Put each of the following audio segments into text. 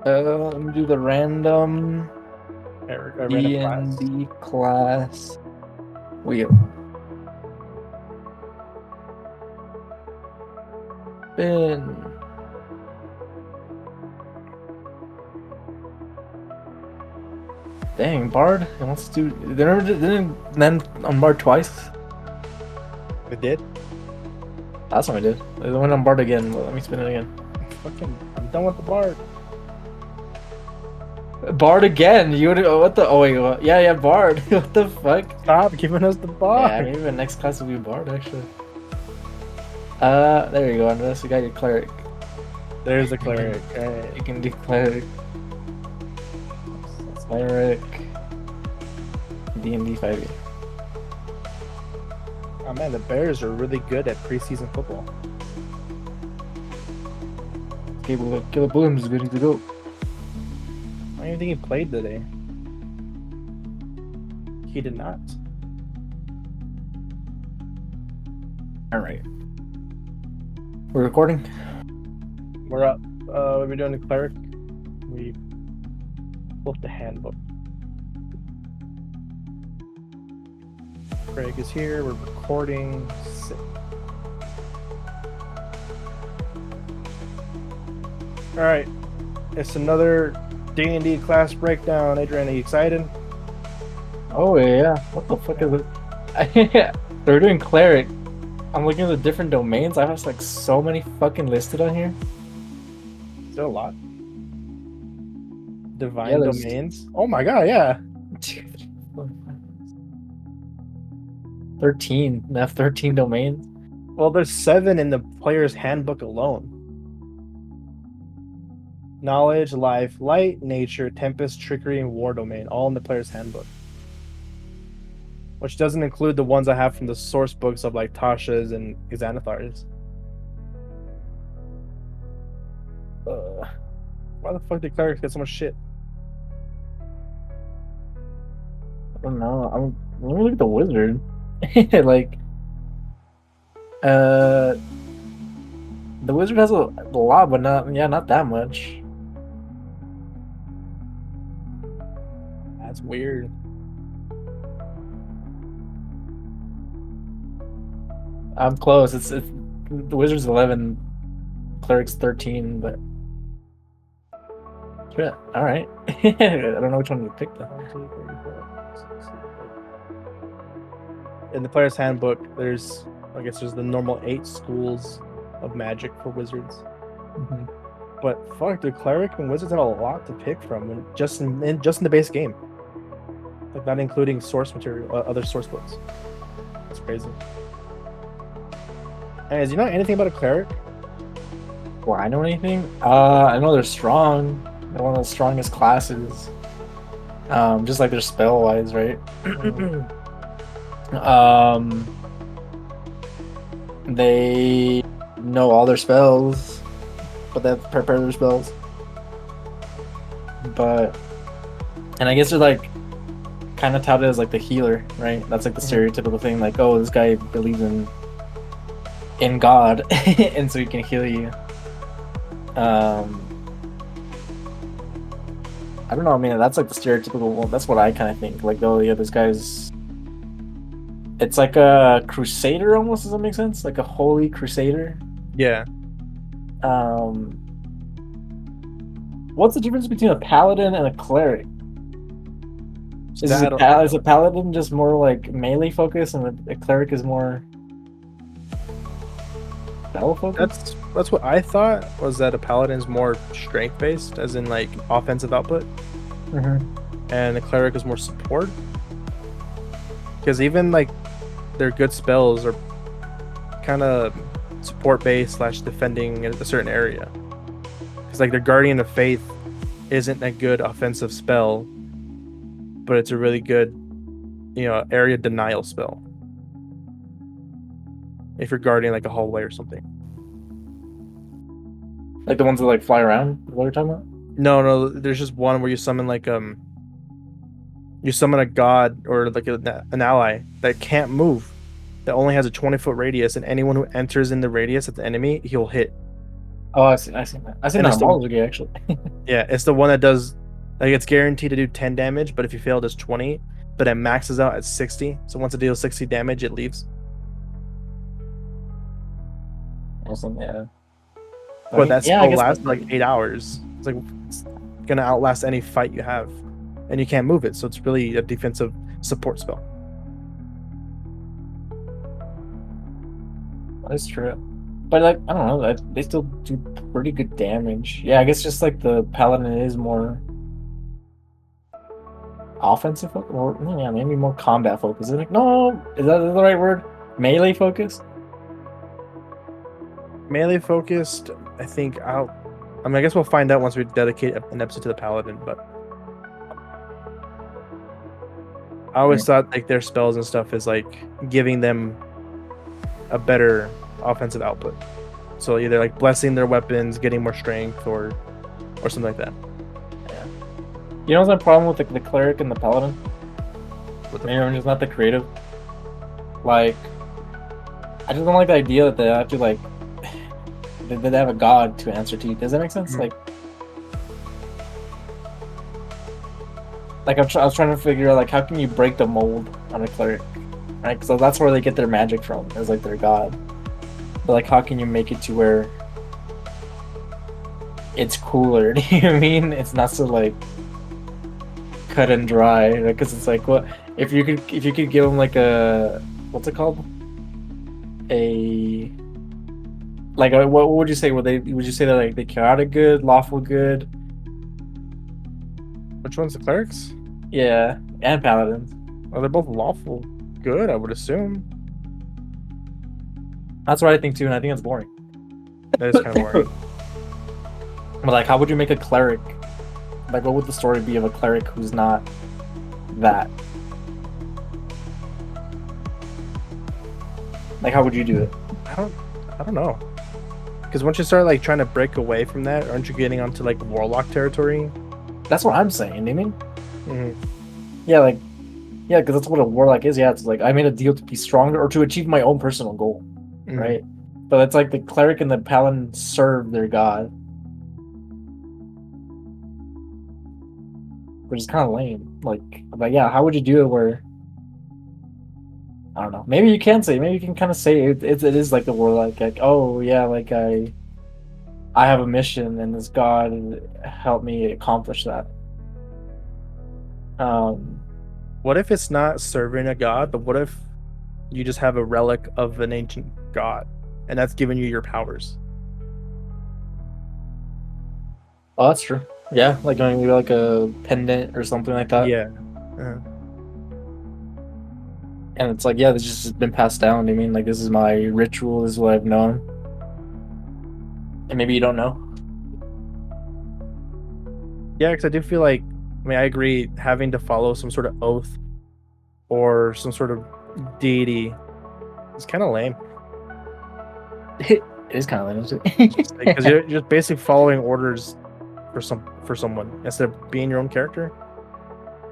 Let me do the random A random D and class. D class wheel. Spin. Dang, Bard. He wants to do. They never didn't then on Bard twice. It did. Last time I did. They went on Bard again. Let me spin it again. I'm done with the bard. Bard again. You would. What the? Oh wait. What? Yeah. Bard. What the fuck? Stop giving us the Yeah. bard. Maybe the next class will be Bard actually. There you go. Unless you got your cleric. There's the cleric. Hey. You can do cleric. Cleric. D&D 5e. Oh man, the Bears are really good at preseason football. Caleb Williams is ready to go. I don't even think he played today. He did not. All right. We're recording. We're up. We're doing the cleric. We flipped the handbook. Craig is here. We're recording. Sick. All right. It's another D&D class breakdown. Adrian, are you excited? Oh yeah. What the fuck is it? We're doing cleric. I'm looking at the different domains. I have like so many fucking listed on here. Still a lot. Divine Yeah, there's- domains. Oh my god, yeah. 13. They have 13 domains. Well, there's 7 in the player's handbook alone. Knowledge, life, light, nature, tempest, trickery, and war domain, all in the player's handbook. Which doesn't include the ones I have from the source books of like Tasha's and Xanathar's. Why the fuck did clerics get so much shit? I don't know. Let me look at the wizard. Like, the wizard has a lot, but not that much. That's weird. I'm close. It's the wizard's 11, cleric's 13, but shit. All right. I don't know which one to pick though. 1, 2, 3, 4, 5, 6, 7, 8. In the player's handbook, there's the normal 8 schools of magic for wizards. Mm-hmm. But fuck, the cleric and wizards have a lot to pick from, just in the base game. Like not including source material, other source books. That's crazy. Anyways, you know anything about a cleric? Well, I know anything? I know they're strong. They're one of the strongest classes. Just like they're spell wise, right? They know all their spells, but they have to prepare their spells. And I guess they're like kind of touted as like the healer, right? That's like the stereotypical thing, like, oh, this guy believes in God, and so he can heal you. I don't know. I mean, that's like the stereotypical one. That's what I kind of think. Like, oh yeah, this guy's. It's like a crusader almost. Does that make sense? Like a holy crusader. Yeah. What's the difference between a paladin and a cleric? Is a paladin just more like melee focus, and a cleric is more spell focus? That's what I thought, was that a paladin's more strength based, as in like offensive output, and the cleric is more support. Because even like their good spells are kind of support based / defending a certain area. Because like their Guardian of Faith isn't a good offensive spell, but it's a really good, area denial spell. If you're guarding like a hallway or something. Like the ones that like fly around? What are you talking about? No, there's just one where you summon like you summon a god or like an ally that can't move, that only has a 20-foot radius, and anyone who enters in the radius of the enemy, he'll hit. Oh, I see. I see that. I seen And that it's in the Baldur's Gate actually. yeah, it's the one that does like it's guaranteed to do 10 damage, but if you fail, it does 20. But it maxes out at 60. So once it deals 60 damage, it leaves. Awesome. Yeah. I But mean, that yeah. I spell guess lasts like 8 hours. It's gonna outlast any fight you have, and you can't move it. So it's really a defensive support spell. that's true. But like, I don't know. They still do pretty good damage. Yeah, I guess just like the paladin is more offensive or yeah, maybe more combat focused. Is it like, no, is that the right word? Melee focused? Melee focused, I think. I mean, I guess we'll find out once we dedicate an episode to the paladin. But I always thought like their spells and stuff is like giving them a better offensive output. So either like blessing their weapons, getting more strength, or something like that. Yeah. You know what's my problem with the cleric and the paladin? Maybe I'm just not the creative. Like, I just don't like the idea that they have to like that they have a god to answer to. Does that make sense? Mhm. Like I was trying to figure out like how can you break the mold on a cleric, right? So that's where they get their magic from, is like their god. But like, how can you make it to where it's cooler? Do you know what I mean? It's not so like cut and dry, because it's like, what if you could give them like a, what's it called, a like a, what would you say? Would you say that like the chaotic good, lawful good? Which one's the clerics? Yeah, and paladins. Oh, they're both lawful good, I would assume. That's what I think too, and I think it's boring. That is kind of boring. But like, how would you make a cleric? Like, what would the story be of a cleric who's not that? Like, how would you do it? I don't know. Because once you start like trying to break away from that, aren't you getting onto like warlock territory? That's what I'm saying. You mean? Mm-hmm. Yeah, like, yeah, because that's what a warlock is. Yeah, it's like I made a deal to be stronger or to achieve my own personal goal, Mm-hmm. right? But it's like the cleric and the paladin serve their god, which is kind of lame. Like, yeah, how would you do it where? I don't know. Maybe you can say. Maybe you can kind of say it is like the warlock. Like, oh yeah, like I have a mission and this god helped me accomplish that. What if it's not serving a god, but what if you just have a relic of an ancient god, and that's giving you your powers? Oh, that's true. Yeah, like maybe like a pendant or something like that. Yeah. Uh-huh. And it's like, yeah, this has just been passed down. I mean, like, this is my ritual, this is what I've known. And maybe you don't know. Yeah, because I do feel like, I mean, I agree, having to follow some sort of oath or some sort of deity is kind of lame. It is kind of lame. Because you're just basically following orders for someone instead of being your own character.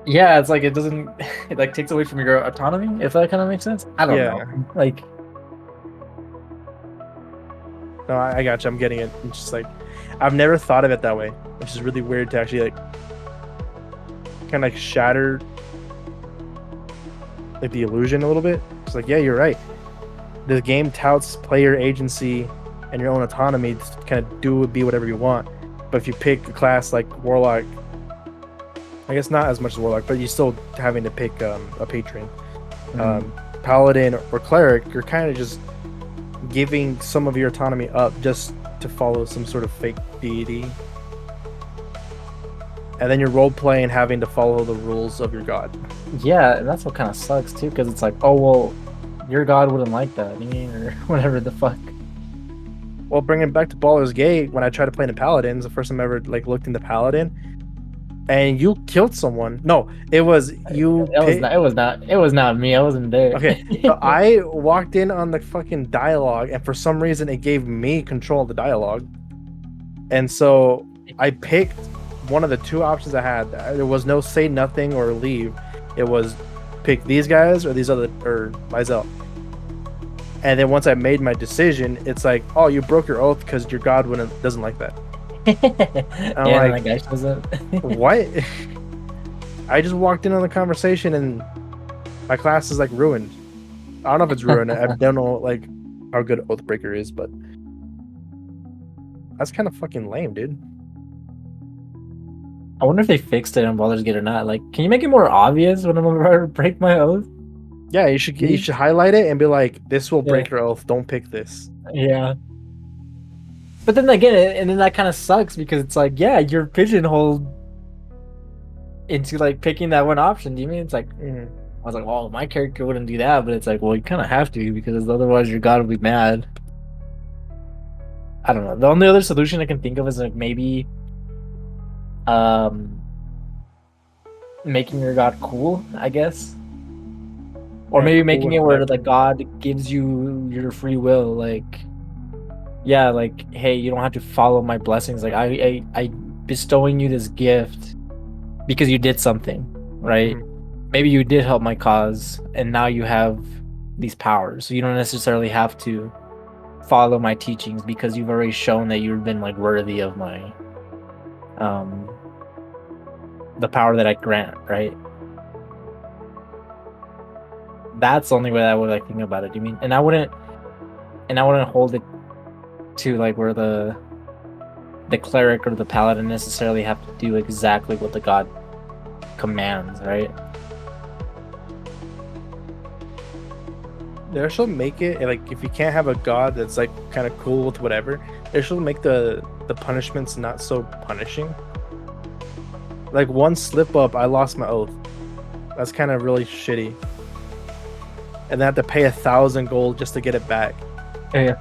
Yeah, it's like it doesn't, it like takes away from your autonomy, if that kind of makes sense. I don't know. Like, no, I got you. I'm getting it. It's just like I've never thought of it that way, which is really weird to actually like kind of like shatter like the illusion a little bit. It's like, yeah, you're right. The game touts player agency and your own autonomy to kind of be whatever you want. But if you pick a class like Warlock, I guess not as much as Warlock, but you're still having to pick a patron. Paladin or Cleric, you're kind of just giving some of your autonomy up just to follow some sort of fake deity. And then you're role playing having to follow the rules of your god. yeah, and that's what kind of sucks too, because it's like, oh, well, your god wouldn't like that, you mean, or whatever the fuck. Well, bringing it back to Baldur's Gate, when I tried to play into Paladins, the first time I ever like looked into Paladin, and you killed someone. No, it was you. It was not me. I wasn't there. Okay, so I walked in on the fucking dialogue, and for some reason, it gave me control of the dialogue, and so I picked one of the two options I had. There was no say nothing or leave. It was pick these guys or these other or myself. And then once I made my decision, it's like, oh, you broke your oath because your god doesn't like that. Yeah, I'm and like, that guy shows up. what? I just walked in on the conversation and my class is like ruined. I don't know if it's ruined. I don't know like how good Oathbreaker is, but that's kind of fucking lame, dude. I wonder if they fixed it in Baldur's Gate or not. Like, can you make it more obvious when I'm about to break my oath? Yeah, you should highlight it and be like, this will break Yeah. your oath. Don't pick this. Yeah. But then again, and then that kind of sucks because it's like, yeah, you're pigeonholed into like picking that one option. Do you mean it's like Mhm. I was like, well, my character wouldn't do that, but it's like, well, you kind of have to because otherwise your god will be mad. I don't know. The only other solution I can think of is like maybe, um, making your god cool, I guess, or And maybe cool making and it where the whatever. god gives you your free will, like, yeah, like, hey, you don't have to follow my blessings. Like, I bestowing you this gift because you did something, right? Mhm. Maybe you did help my cause, and now you have these powers. So you don't necessarily have to follow my teachings because you've already shown that you've been like worthy of my um the power that I grant, right? That's the only way that I would like think about it. You mean? And I wouldn't hold it to like where the cleric or the paladin necessarily have to do exactly what the god commands, right? They should make it like if you can't have a god that's like kind of cool with whatever, they should make the punishments not so punishing. Like one slip up, I lost my oath. That's kind of really shitty. And then I have to pay 1,000 gold just to get it back. Yeah.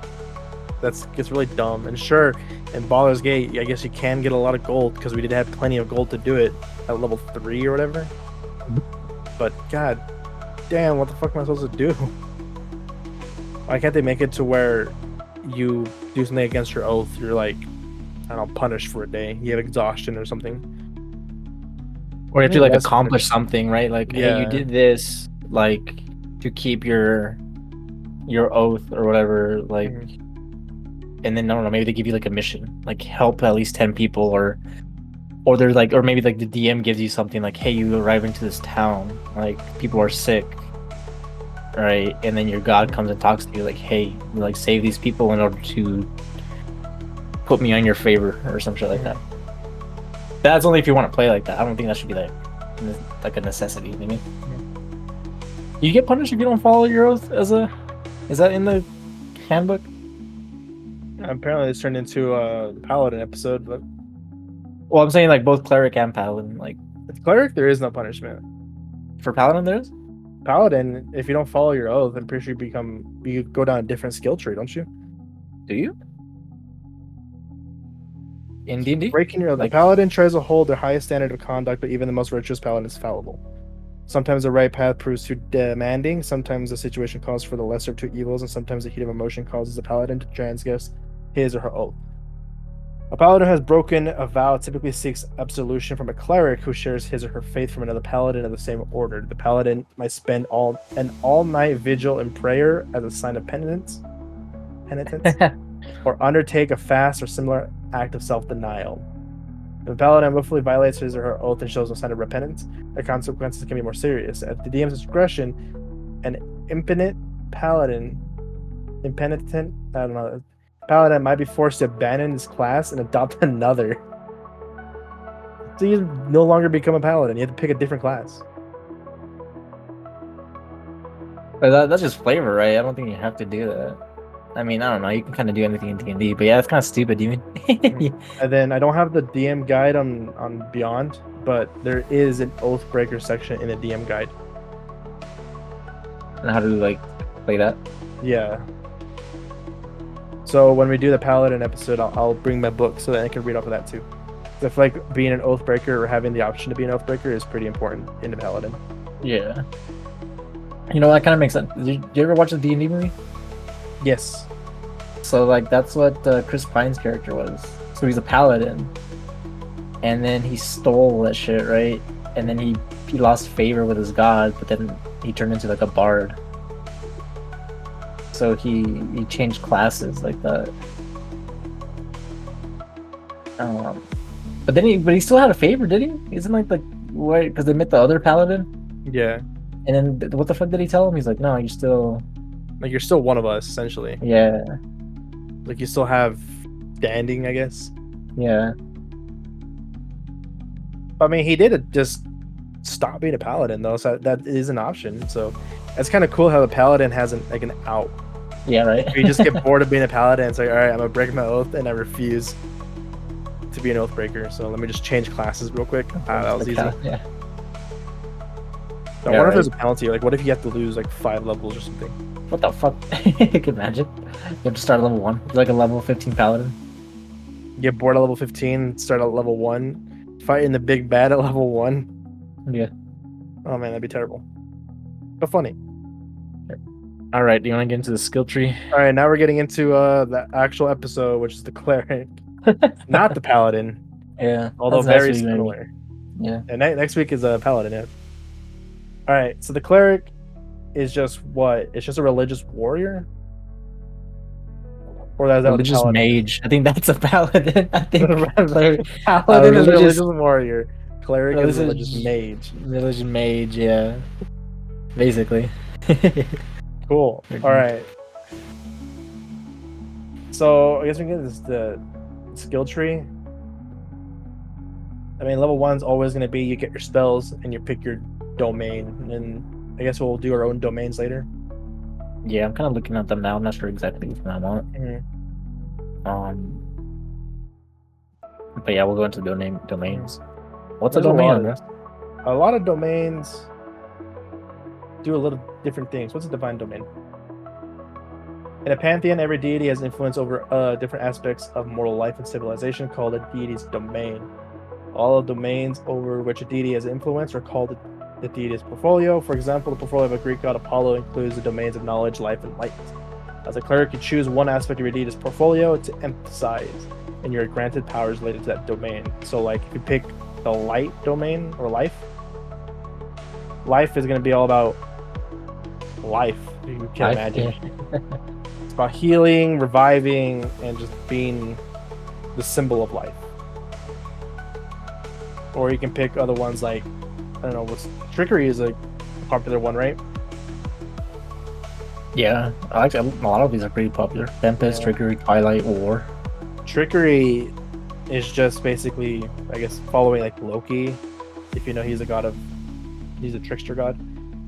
That's gets really dumb. And sure, in Baldur's Gate, I guess you can get a lot of gold because we did have plenty of gold to do it at level 3 or whatever. But god damn, what the fuck am I supposed to do? Why can't they make it to where you do something against your oath, you're like, I don't know, punished for a day. You have exhaustion or something. Or you have to Something like less accomplish punishing. something, right? Like, hey, you Yeah. did this like to keep your oath or whatever, like, Mhm. and then I don't know, maybe they give you like a mission, like help at least 10 people, or they're like, or maybe like the DM gives you something like, hey, you arrive into this town, like people are sick, right? And then your god comes and talks to you like, hey, you like save these people in order to put me on your favor or some shit like that. That's only if you want to play like that. I don't think that should be like a necessity. You know what I mean? You get punished if you don't follow your oath as a. Is that in the handbook? Apparently, this turned into a paladin episode, but Well, I'm saying like both cleric and paladin. Like with cleric, there is no punishment. for paladin, there is. Paladin, if you don't follow your oath, I'm pretty sure you go down a different skill tree, don't you? Do you in D&D? Breaking your oath. A Like, paladin tries to hold their highest standard of conduct, but even the most virtuous paladin is fallible. Sometimes the right path proves too demanding, sometimes the situation calls for the lesser of two evils, and sometimes the heat of emotion causes the paladin to transgress his or her oath. A paladin who has broken a vow typically seeks absolution from a cleric who shares his or her faith from another paladin of the same order. The paladin might spend an all-night vigil in prayer as a sign of penitence, or undertake a fast or similar act of self-denial. If a paladin willfully violates his or her oath and shows no sign of repentance, the consequences can be more serious. At the DM's discretion, an impenitent, I don't know, paladin might be forced to abandon his class and adopt another. So you no longer become a paladin. You have to pick a different class. that's just flavor, right? I don't think you have to do that. I mean, I don't know. You can kind of do anything in D&D, but yeah, it's kind of stupid. You mean? And then I don't have the DM guide on Beyond, but there is an Oathbreaker section in the DM guide. And how to like play that? Yeah. So when we do the Paladin episode, I'll bring my book so that I can read off of that too. So I feel like being an Oathbreaker or having the option to be an Oathbreaker is pretty important in the Paladin. Yeah. You know, that kind of makes sense. Did you ever watch the D&D movie? Yes. So like that's what Chris Pine's character was. So he's a paladin, and then he stole that shit, right? And then he lost favor with his god, but then he turned into like a bard. so he changed classes like that. Um, but he still had a favor, did he? Isn't like the what? Because they met the other paladin, Yeah, and then what the fuck did he tell him? He's like, no, you're still, like you're still one of us essentially. yeah, Like you still have standing, I guess. yeah. I mean, he did just stop being a paladin though, so that is an option. So it's kind of cool how the paladin has like an out. Yeah, right. If you just get bored of being a paladin, it's like, all right, I'm gonna break my oath, and I refuse to be an oath breaker. So let me just change classes real quick. That was easy. Yeah. I wonder if there's a penalty. Like, what if you have to lose like 5 levels or something? What the fuck? You can imagine. You have to start at level 1. It's like a level 15 paladin. Get bored at level 15, start at level 1, fighting the big bad at level 1. Yeah. Oh man, that'd be terrible. But funny. All right, do you want to get into the skill tree? All right, now we're getting into the actual episode, which is the cleric, not the paladin. Yeah. Although very similar. Yeah. And next week is a paladin. Yeah. All right, so the cleric is just what? It's just a religious warrior, or that's that Religious mage. I think that's a paladin. I think paladin is a religious warrior. Cleric is a religious mage. Religious mage, yeah. Basically. Cool. All right. So I guess we can get the skill tree. I mean, level 1's always going to be you get your spells and you pick your domain, and I guess we'll do our own domains later. Yeah, I'm kind of looking at them now. I'm not sure exactly which one I want. But yeah, we'll go into domains. What's a domain? A lot of domains do a little different things. What's a divine domain? In a pantheon, every deity has influence over different aspects of mortal life and civilization, called a deity's domain. All domains over which a deity has influence are called the deity's portfolio. For example, the portfolio of a Greek god Apollo includes the domains of knowledge, life, and light. As a cleric, you choose one aspect of your deity's portfolio to emphasize, and you're granted powers related to that domain. So, like, if you pick the light domain or life is going to be all about life. You can imagine. It's about healing, reviving, and just being the symbol of life. Or you can pick other ones like, I don't know, trickery is a popular one, right? Yeah, actually, a lot of these are pretty popular. Tempest, Trickery, Twilight, War. Trickery is just basically, I guess, following like Loki. If you know, he's a trickster god.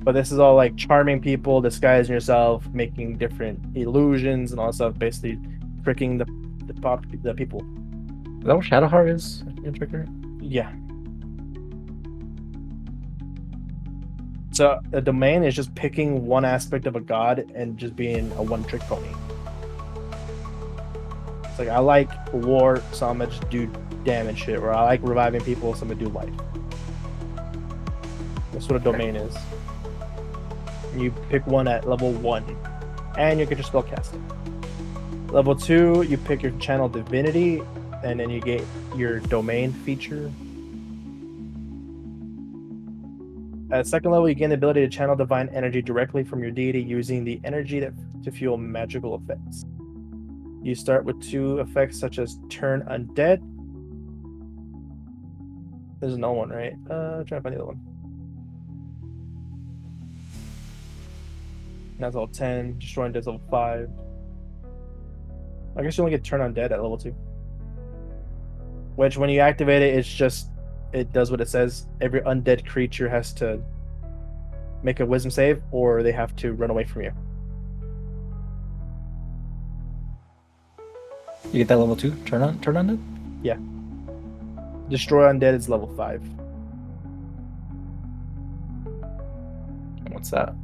But this is all like charming people, disguising yourself, making different illusions and all that stuff, basically tricking the people. Is that what Shadowheart is in Trickery? Yeah. So a domain is just picking one aspect of a god and just being a one-trick pony. It's like, I like war, so I'm gonna just do damage shit, or I like reviving people, so I'm gonna do life. That's what a domain is. You pick one at level 1, and you get your spellcasting. Level 2, you pick your channel divinity, and then you get your domain feature. At second level, you gain the ability to channel divine energy directly from your deity using the energy to fuel magical effects. You start with 2 effects such as Turn Undead. There's no one, right? I'm trying to find the other one. That's level 10. Destroy Undead's level 5. I guess you only get Turn Undead at level 2. Which, when you activate it, it does what it says. Every undead creature has to make a wisdom save, or they have to run away from you. You get that level 2? Turn on it? Yeah. Destroy Undead is level 5. What's that?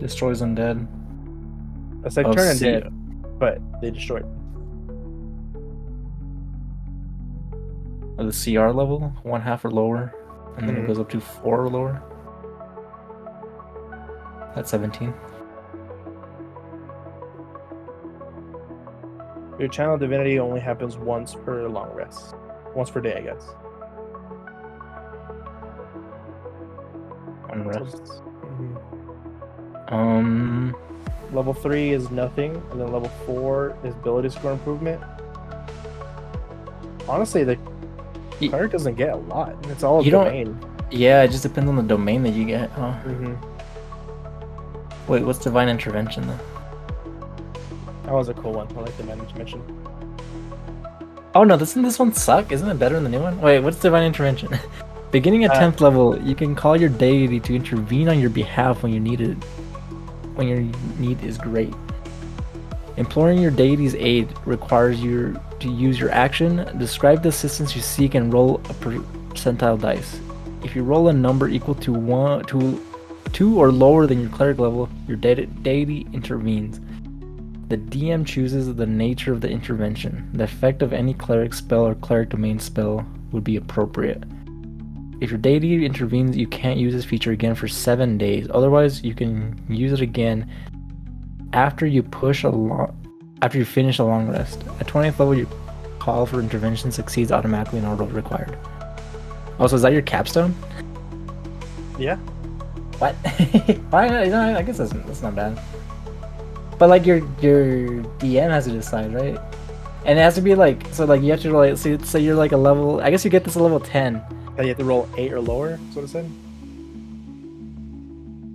Destroys undead. It's like Turn Undead, but they destroy it. The CR level, 1/2 or lower, and then it goes up to 4 or lower. That's 17. Your channel divinity only happens once per long rest. Once per day, I guess. One rest. Level 3 is nothing, and then level 4 is ability score improvement. Honestly, the cleric doesn't get a lot. It's all You domain. Yeah, it just depends on the domain that you get. Huh? Mm-hmm. Wait, what's divine intervention though? That was a cool one. I like the intervention. Oh no, doesn't this one suck? Isn't it better than the new one? Wait, what's divine intervention? Beginning at 10th level, you can call your deity to intervene on your behalf when you need it. When your need is great. Imploring your deity's aid requires you to use your action, describe the assistance you seek, and roll a percentile dice. If you roll a number equal to 2 or lower than your cleric level, your deity intervenes. The DM chooses the nature of the intervention. The effect of any cleric spell or cleric domain spell would be appropriate. If your deity intervenes, you can't use this feature again for 7 days. Otherwise, you can use it again after you finish a long rest. At 20th level, your call for intervention succeeds automatically in all roll required. Also, is that your capstone? Yeah. What? I guess that's not bad. But like your DM has to decide, right? And it has to be like, so like you have to roll, so you're like a level, I guess you get this a level 10. You have to roll 8 or lower, that's what it said.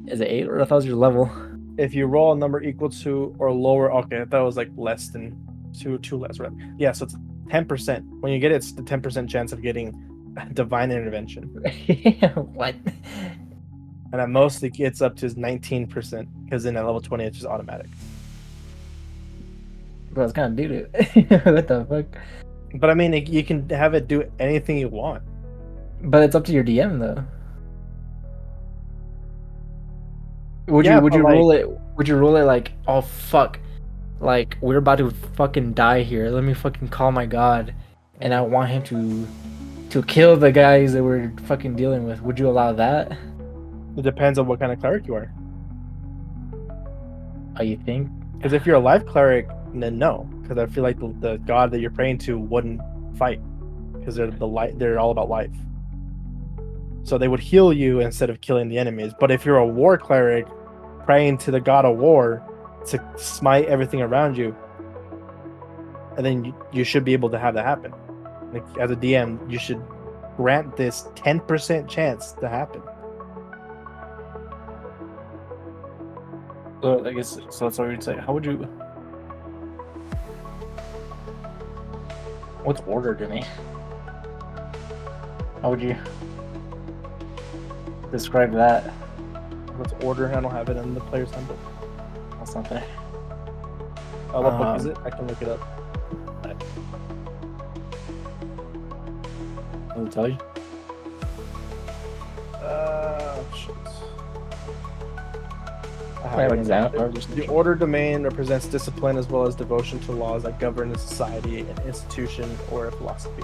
Is it 8 or I thought it was your level? If you roll a number equal to or lower, okay, I thought it was like less than two less, right? Yeah, so it's 10%. When you get it, it's the 10% chance of getting divine intervention. What? And at most it gets up to 19%, because then at level 20 it's just automatic. Bro, it's kind of doo doo. What the fuck? But I mean, you can have it do anything you want. But it's up to your DM though. Would Yeah, you but roll it? Would you roll it like, oh fuck, like we're about to fucking die here. Let me fucking call my god, and I want him to kill the guys that we're fucking dealing with. Would you allow that? It depends on what kind of cleric you are. Oh, you think? Because if you're a life cleric, then no. Because I feel like the god that you're praying to wouldn't fight, because they're all about life. So they would heal you instead of killing the enemies. But if you're a war cleric praying to the god of war to smite everything around you, and then you should be able to have that happen. Like, as a DM, you should grant this 10% chance to happen. So I guess so. That's what we'd say. How would you? What's order to me? How would you describe that? What's order? I don't have it in the player's handbook. That's not there. Oh, what book is it? I can look it up. Does it tell you? Shit. The order domain represents discipline as well as devotion to laws that govern a society, an institution, or a philosophy.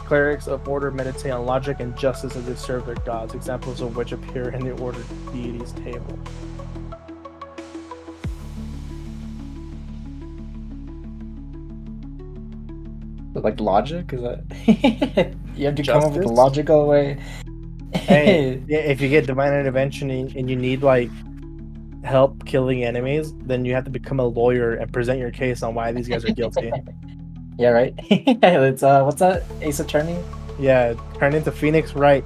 Clerics of order meditate on logic and justice as they serve their gods, examples of which appear in the order deities table. Like logic? Is that you have to come up with a Justice? logical way? Hey, if you get divine intervention and you need like help killing enemies, then you have to become a lawyer and present your case on why these guys are guilty. Yeah, right. It's what's that? Ace Attorney? Yeah, turn into Phoenix right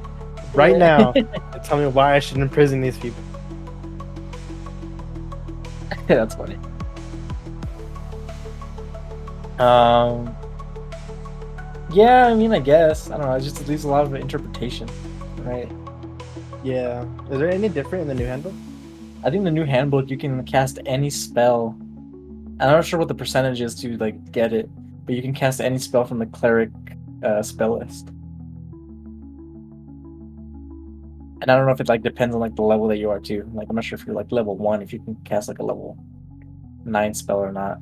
now and tell me why I should imprison these people. That's funny. Yeah, I mean, I guess I don't know. It just leaves a lot of interpretation, right? Yeah. Is there any different in the new handbook? I think the new handbook you can cast any spell. I'm not sure what the percentage is to like get it, but you can cast any spell from the cleric spell list. And I don't know if it like depends on like the level that you are too. Like I'm not sure if you're like level 1 if you can cast like a level 9 spell or not.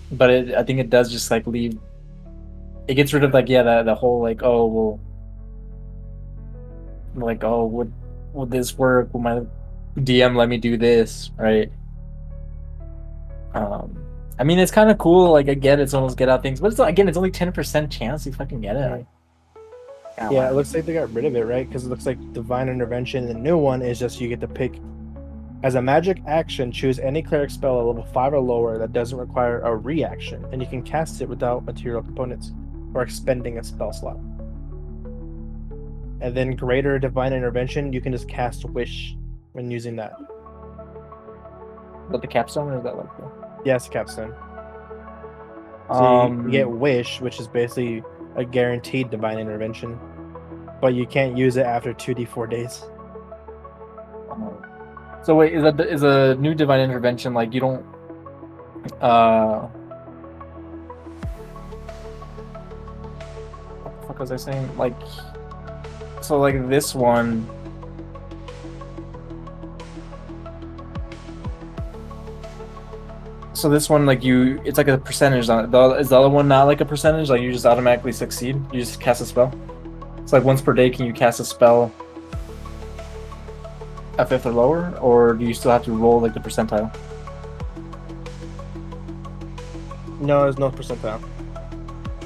But I think it does just like leave. It gets rid of like the whole like, oh well, like, oh, would this work? Will my DM let me do this, right? I mean, it's kind of cool. Like I get it's almost get out things, but it's only 10% chance you fucking get it. Like, yeah, it looks like they got rid of it, right? Because it looks like divine intervention. The new one is just you get to pick As a magic action, choose any cleric spell at level 5 or lower that doesn't require a reaction, and you can cast it without material components or expending a spell slot. And then Greater Divine Intervention, you can just cast Wish when using that. But the capstone, or is that like the... Yes, capstone. So you get Wish, which is basically a guaranteed Divine Intervention, but you can't use it after 2d4 days. So wait, is a new Divine Intervention like you don't what the fuck was I saying? Like, so like this one, so this one, like you, it's like a percentage on it. Is the other one not like a percentage? Like you just automatically succeed? You just cast a spell? It's like once per day, can you cast a spell a 5th or lower? Or do you still have to roll like the percentile? No, there's no percentile.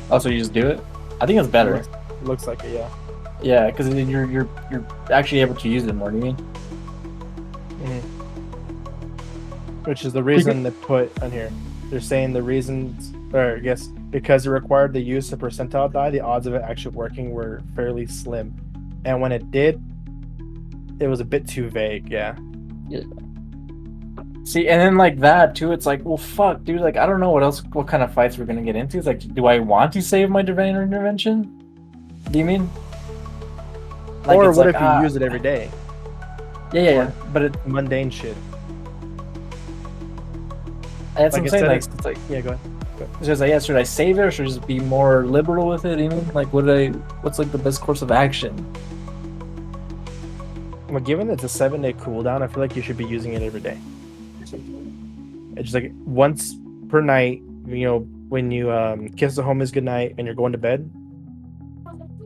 Oh, so you just do it? I think it's better. It looks like it, yeah. Yeah, because you're actually able to use it more, do you mean? Which is the reason they put on here. They're saying the reasons, or I guess because it required the use of percentile die, the odds of it actually working were fairly slim. And when it did, it was a bit too vague, yeah. See, and then like that too, it's like, well, fuck, dude. Like, I don't know what kind of fights we're gonna get into. It's like, do I want to save my Divine Intervention? Do you mean? Like, or what if you use it every day? Yeah. But it mundane shit. That's what I'm saying. Like, it's like, yeah, go ahead. It's just like, yeah, should I save it or should I just be more liberal with it? Even like, what's like the best course of action? Well, given it's a 7-day cooldown, I feel like you should be using it every day. It's just like once per night, you know, when you kiss the homies goodnight and you're going to bed,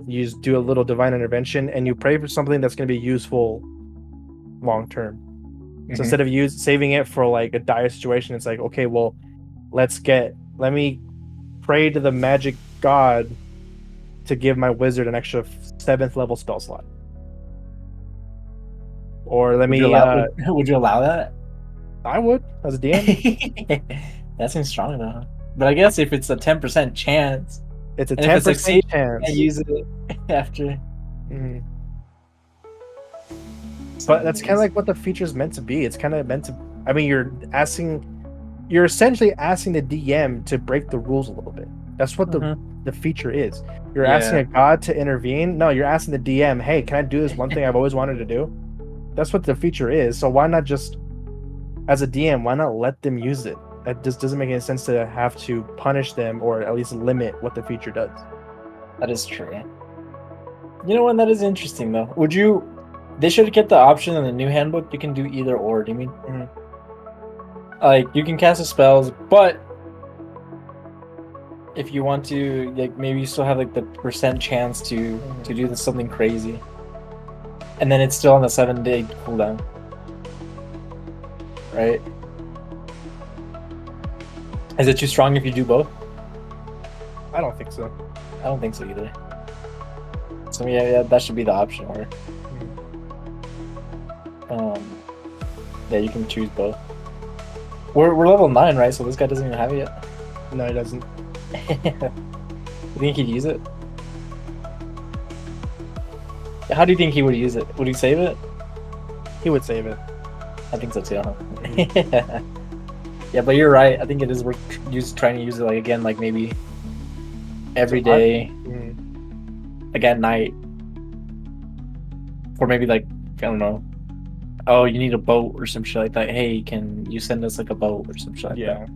you just do a little Divine Intervention and you pray for something that's going to be useful long term. So instead of saving it for like a dire situation, it's like, okay, well, let me pray to the magic god to give my wizard an extra 7th level spell slot. Or would you allow that? I would, as a DM. That seems strong enough. But I guess if it's a 10% chance, it's a 10% chance. I use it after. But that's kind of like what the feature is meant to be. It's kind of meant to. I mean, you're essentially asking the DM to break the rules a little bit. That's what the feature is. You're asking a god to intervene. No, you're asking the DM, hey, can I do this one thing I've always wanted to do? That's what the feature is. So why not just, as a DM, why not let them use it? That just doesn't make any sense to have to punish them or at least limit what the feature does. That is true. You know what? That is interesting, though. They should get the option in the new handbook. You can do either or. Do you mean? Like, you can cast the spells, but if you want to, like, maybe you still have like the percent chance to do something crazy, and then it's still on the 7-day cooldown, right? Is it too strong if you do both? I don't think so. I don't think so either. So yeah, that should be the option. Or yeah, you can choose both. We're level 9, right? So this guy doesn't even have it yet. No, he doesn't. You think he'd use it? How do you think he would use it? Would he save it? He would save it. I think so too. Yeah, but you're right. I think it is worth trying to use it like again, like maybe every day, like at night, or maybe like I don't know. Oh, you need a boat or some shit like that. Hey, can you send us like a boat or some shit like that?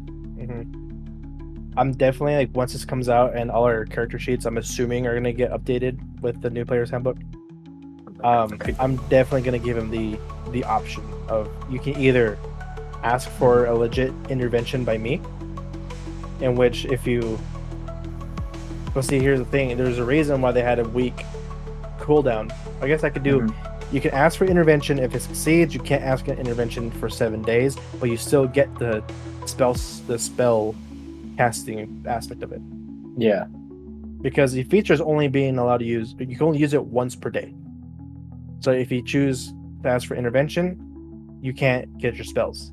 I'm definitely like once this comes out and all our character sheets, I'm assuming are gonna get updated with the new player's handbook. I'm definitely gonna give him the option of you can either ask for a legit intervention by me, in which if you well, see, here's the thing. There's a reason why they had a week cooldown. I guess I could do. You can ask for intervention. If it succeeds, you can't ask an intervention for 7 days, but you still get the spell casting aspect of it. Yeah. Because the feature is only being allowed to use. You can only use it once per day. So if you choose to ask for intervention, you can't get your spells.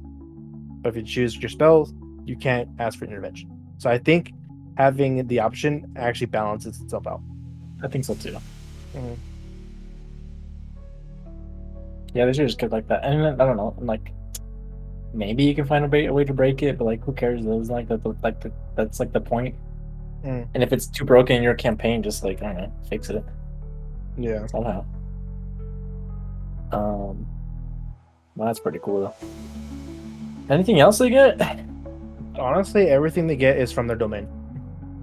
But if you choose your spells, you can't ask for intervention. So I think having the option actually balances itself out. I think so too. Mm-hmm. Yeah, they should just keep like that. And I don't know, like maybe you can find a way to break it, but like who cares? Those like that's like the point. Mm. And if it's too broken in your campaign, just like I don't know, fix it Yeah. somehow. Well, that's pretty cool though. Anything else they get? Honestly, everything they get is from their domain.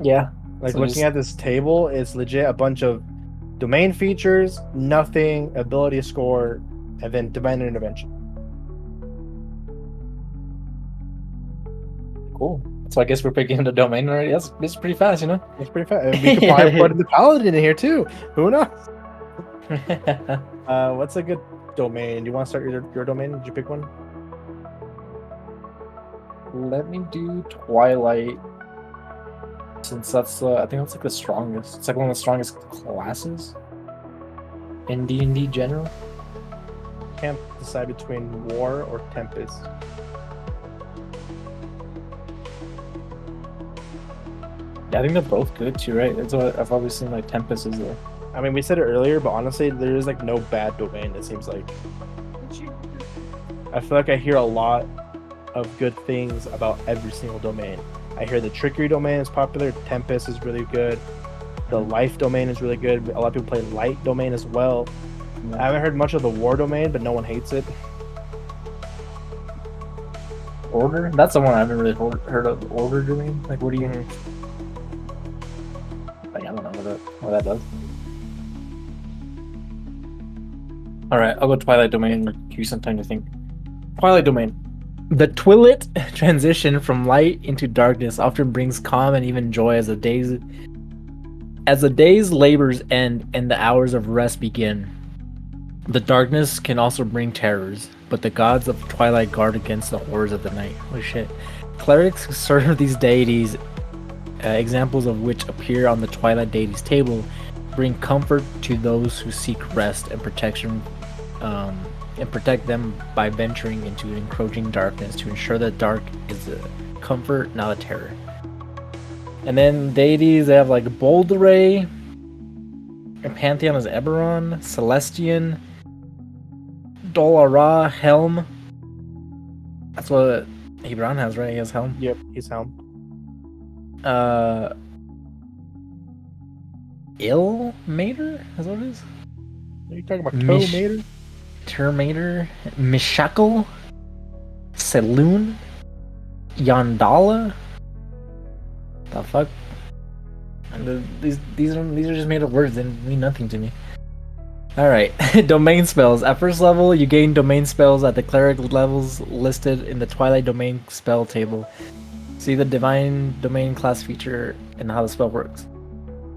Yeah. Like So looking just- at this table, it's legit a bunch of domain features, nothing, ability score, and then divine intervention. Cool. So I guess we're picking the domain already. That's pretty fast, you know. It's pretty fast. We could probably put the paladin in here too. Who knows? What's a good domain? Do you want to start your domain? Did you pick one? Let me do Twilight, since that's I think that's like the strongest. It's like one of the strongest classes in D&D general. Can't decide between War or Tempest. Yeah, I think they're both good too, right? That's what I've always seen. Like Tempest is the. I mean, we said it earlier, but honestly, there is like no bad domain. It seems like I feel like I hear a lot of good things about every single domain. I hear the trickery domain is popular. Tempest is really good. The life domain is really good. A lot of people play light domain as well. I haven't heard much of the war domain, but no one hates it. Order? That's the one I haven't really heard of. Order domain? Like, what do you? Like, I don't know what that does. All right, I'll go Twilight domain. Give you some time to think. Twilight domain. The Twilight transition from light into darkness often brings calm and even joy as the day's labors end and the hours of rest begin. The darkness can also bring terrors, but the gods of Twilight guard against the horrors of the night. Holy shit. Clerics serve these deities, examples of which appear on the Twilight deities table, bring comfort to those who seek rest and protection, and protect them by venturing into encroaching darkness to ensure that dark is a comfort, not a terror. And then deities, they have like Bolderay, and Pantheon is Eberron, Celestian, Dolara, Helm. That's what Hebron has, right? He has Helm. Yep, he's Helm. Ilmater? Is that what it is? Are you talking about Mish- Co-Mater? Termater, Mishakal, Saloon, Yandala. The fuck? And these are just made up words. They mean nothing to me. All right, domain spells. At first level, you gain domain spells at the cleric levels listed in the Twilight domain spell table. See the divine domain class feature and how the spell works.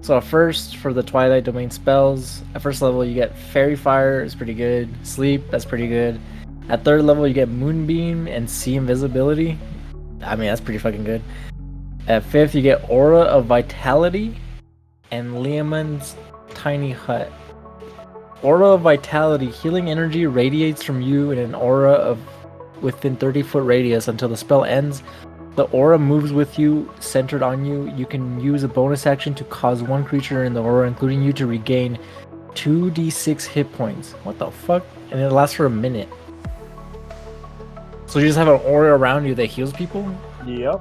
So at first, for the Twilight domain spells, at first level you get Fairy Fire, is pretty good. Sleep, that's pretty good. At third level you get Moonbeam and Sea Invisibility. I mean, that's pretty fucking good. At fifth you get Aura of Vitality and Leomund's Tiny Hut. Aura of Vitality, healing energy radiates from you in an aura of within 30-foot radius until the spell ends. The aura moves with you, centered on you. You can use a bonus action to cause one creature in the aura, including you, to regain 2d6 hit points. What the fuck? And it lasts for a minute. So you just have an aura around you that heals people? Yep.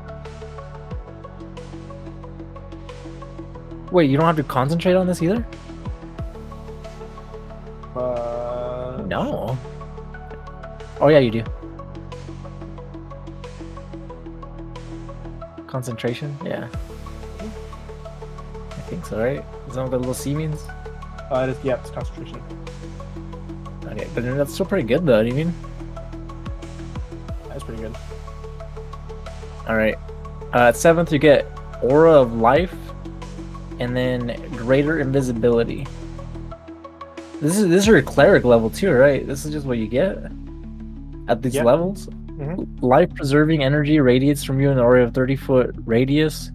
Wait, you don't have to concentrate on this either? No. Oh yeah, you do. Concentration? Yeah. I think so, right? Is that what the little C means? It's concentration. Okay, but that's still pretty good though, do you mean? That's pretty good. Alright. At 7th you get Aura of Life and then Greater Invisibility. This is your cleric level too, right? This is just what you get at these levels. Life preserving energy radiates from you in an aura of 30-foot radius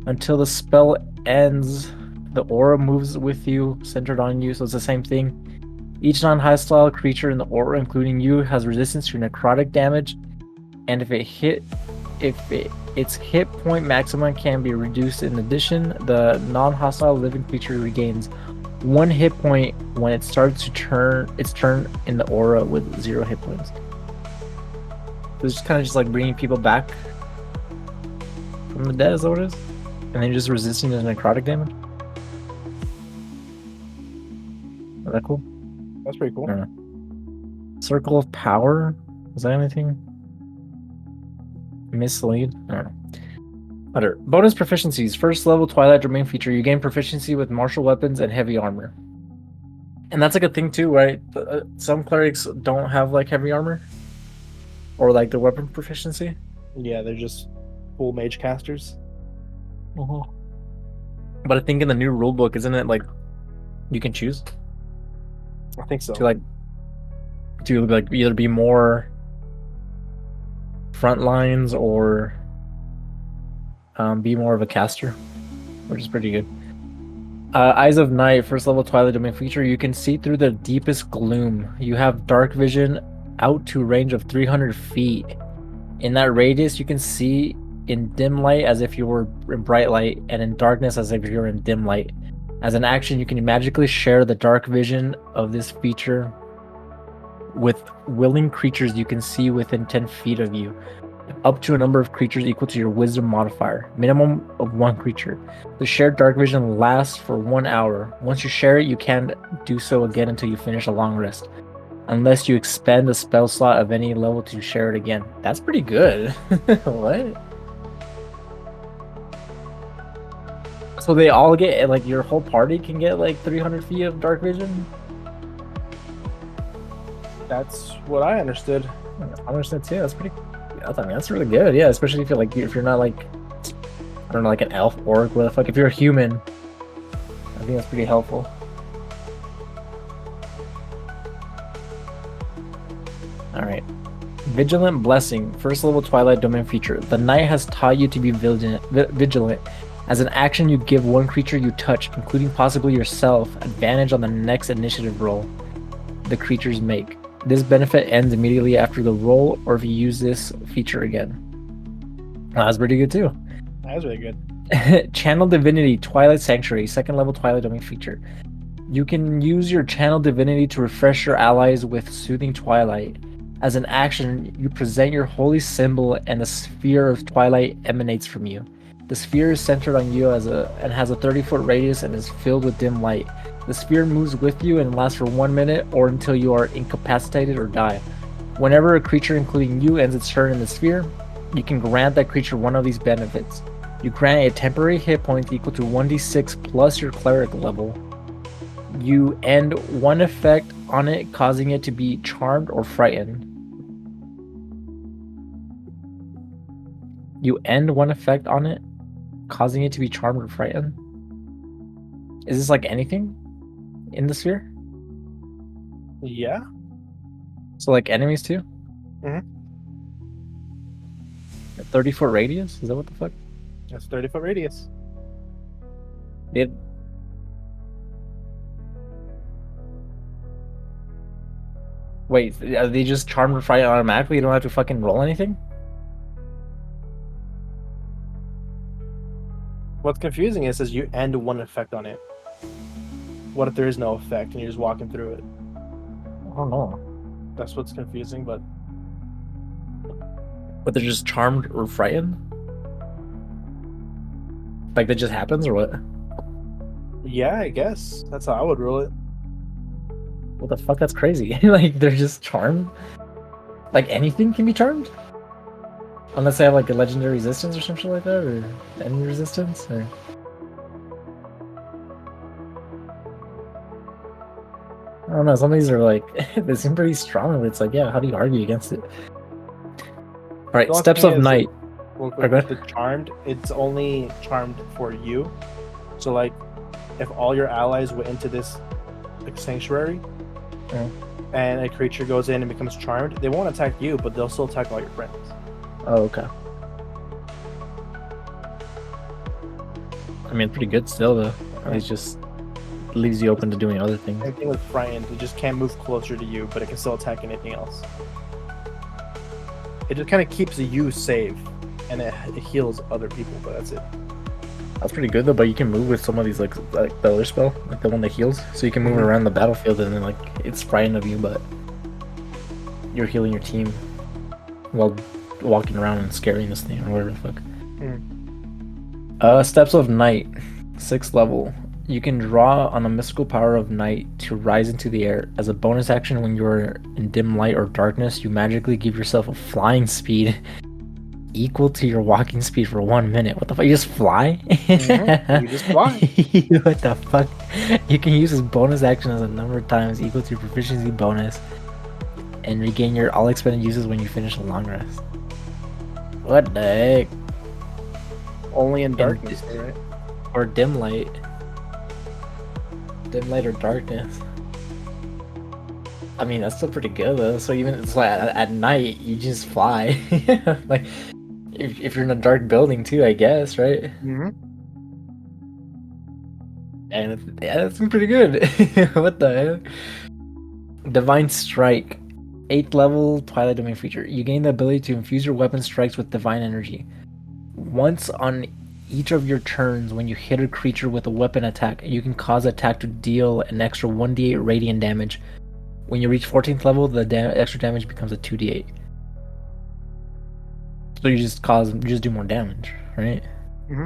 until the spell ends. The aura moves with you, centered on you, so it's the same thing. Each non-hostile creature in the aura, including you, has resistance to necrotic damage, and its hit point maximum can be reduced. In addition, the non-hostile living creature regains 1 hit point when it starts to turn its turn in the aura with 0 hit points. So it's just kind of just like bringing people back from the dead, is that what it is? And then just resisting the necrotic damage. Is that cool? That's pretty cool. Circle of Power? Is that anything? Mislead? I don't know. Whatever. Bonus proficiencies. First level Twilight Domain feature. You gain proficiency with martial weapons and heavy armor. And that's like a thing too, right? Some clerics don't have like heavy armor. Or like the weapon proficiency. Yeah, they're just full mage casters. But I think in the new rulebook, isn't it like you can choose? I think so. To either be more front lines or be more of a caster, which is pretty good. Eyes of Night, first level Twilight Domain feature. You can see through the deepest gloom. You have dark vision out to a range of 300 feet. In that radius, you can see in dim light as if you were in bright light, and in darkness as if you were in dim light. As an action, you can magically share the dark vision of this feature with willing creatures you can see within 10 feet of you, up to a number of creatures equal to your wisdom modifier, minimum of 1 creature. The shared dark vision lasts for 1 hour. Once you share it, you can't do so again until you finish a long rest, unless you expend a spell slot of any level to share it again. That's pretty good. What? So they all get, like, your whole party can get like 300 feet of dark vision? That's what I understood. I understand too. That's pretty. I mean, that's really good. Yeah, especially if you're not like, I don't know, like an elf, orc, what the fuck. If you're a human, I think that's pretty helpful. All right. Vigilant Blessing, first level Twilight Domain feature. The night has taught you to be vigilant. As an action, you give 1 creature you touch, including possibly yourself, advantage on the next initiative roll the creatures make. This benefit ends immediately after the roll, or if you use this feature again. That was pretty good too. That was really good. Channel Divinity, Twilight Sanctuary, second level Twilight Domain feature. You can use your Channel Divinity to refresh your allies with Soothing Twilight. As an action, you present your holy symbol and a sphere of twilight emanates from you. The sphere is centered on you and has a 30-foot radius and is filled with dim light. The sphere moves with you and lasts for 1 minute or until you are incapacitated or die. Whenever a creature, including you, ends its turn in the sphere, you can grant that creature one of these benefits. You grant a temporary hit point equal to 1d6 plus your cleric level. You end 1 effect on it, causing it to be charmed or frightened. You end 1 effect on it, causing it to be charmed or frightened? Is this like anything in the sphere? Yeah. So like enemies too? Mm-hmm. A 30-foot radius? Is that what the fuck? That's 30-foot radius. Wait, are they just charmed or frightened automatically? You don't have to fucking roll anything? What's confusing is it says you end 1 effect on it. What if there is no effect and you're just walking through it? I don't know. That's what's confusing, but they're just charmed or frightened? Like that just happens or what? yeah, I guess. That's how I would rule it. What the fuck? That's crazy. Like they're just charmed? Like anything can be charmed? Unless they have like a legendary resistance or some shit like that, or enemy resistance, or... I don't know, some of these are like, they seem pretty strong, but it's like, yeah, how do you argue against it? Alright, Steps of Night. Real quick, the charmed, it's only charmed for you. So like, if all your allies went into this like sanctuary, and a creature goes in and becomes charmed, they won't attack you, but they'll still attack all your friends. Oh, okay. I mean, pretty good still, though. He's just leaves you open to doing other things. Same thing with frightened. It just can't move closer to you, but it can still attack anything else. It just kind of keeps you safe, and it heals other people, but that's it. That's pretty good though. But you can move with some of these like the other spell, like the one that heals. So you can move Mhm. around the battlefield, and then like it's frightened of you, but you're healing your team while walking around and scaring this thing or whatever the fuck. Steps of Night, 6th level. You can draw on a mystical power of night to rise into the air. As a bonus action, when you're in dim light or darkness, you magically give yourself a flying speed equal to your walking speed for 1 minute. What the fuck? You just fly? You just fly. What the fuck? You can use this bonus action as a number of times equal to your proficiency bonus and regain your all expended uses when you finish a long rest. What the heck? Only in darkness, right? Or dim light. Dim light or darkness. I mean, that's still pretty good though. So even it's like at night, you just fly. Like if you're in a dark building too, I guess, right? Mm-hmm. And yeah, that's been pretty good. What the heck? Divine Strike, 8th level Twilight Domain feature. You gain the ability to infuse your weapon strikes with divine energy. Once on each of your turns, when you hit a creature with a weapon attack, you can cause attack to deal an extra 1d8 radiant damage. When you reach 14th level, the extra damage becomes a 2d8. So you just do more damage, right? Mm-hmm.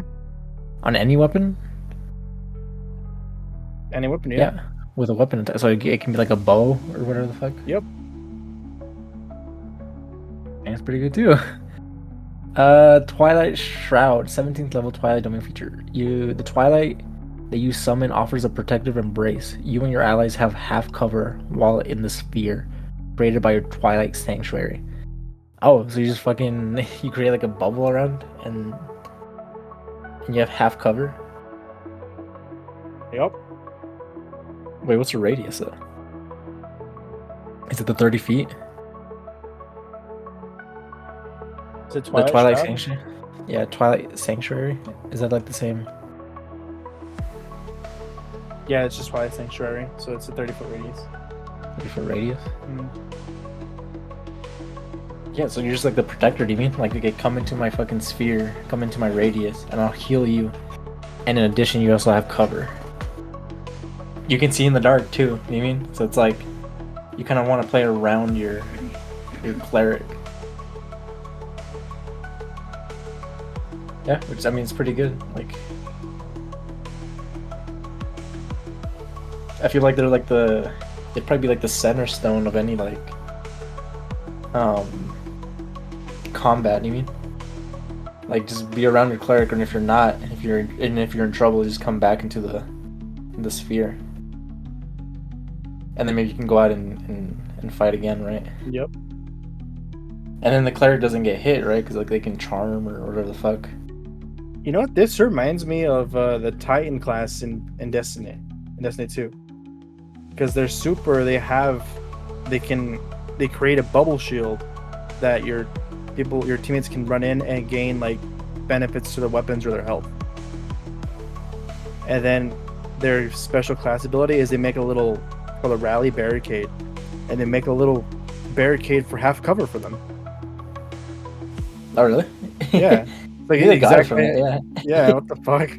On any weapon? Any weapon, Yeah, with a weapon attack. So it can be like a bow or whatever the fuck. Yep. And it's pretty good too. Twilight Shroud, 17th level Twilight Domain feature. The Twilight that you summon offers a protective embrace. You and your allies have half cover while in the sphere created by your Twilight Sanctuary. Oh, so you just fucking you create like a bubble around and you have half cover. Yep. Wait, what's the radius though? Is it the 30 feet? Is it The Twilight Shroud? Sanctuary? Yeah, Twilight Sanctuary. Is that like the same? Yeah, it's just Twilight Sanctuary, so it's a 30-foot radius. 30-foot radius? Mm. Yeah, so you're just like the protector, do you mean? Like, okay, come into my fucking sphere, come into my radius, and I'll heal you. And in addition, you also have cover. You can see in the dark too, you know what I mean? So it's like, you kind of want to play around your cleric. Yeah, which, I mean, it's pretty good. Like, I feel like they're like they'd probably be like the center stone of any like, combat, you mean? Like, just be around your cleric, and if you're not, if you're in trouble, just come back into the sphere. And then maybe you can go out and fight again, right? Yep. And then the cleric doesn't get hit, right? Because like they can charm or whatever the fuck. You know what? This reminds me of the Titan class in Destiny 2. Because they're super, they create a bubble shield that your teammates can run in and gain like benefits to their weapons or their health. And then their special class ability is they make a little called a rally barricade, and they make a little barricade for half cover for them. Oh really? Yeah. Like they got it from exactly. it, yeah. Yeah, what the fuck?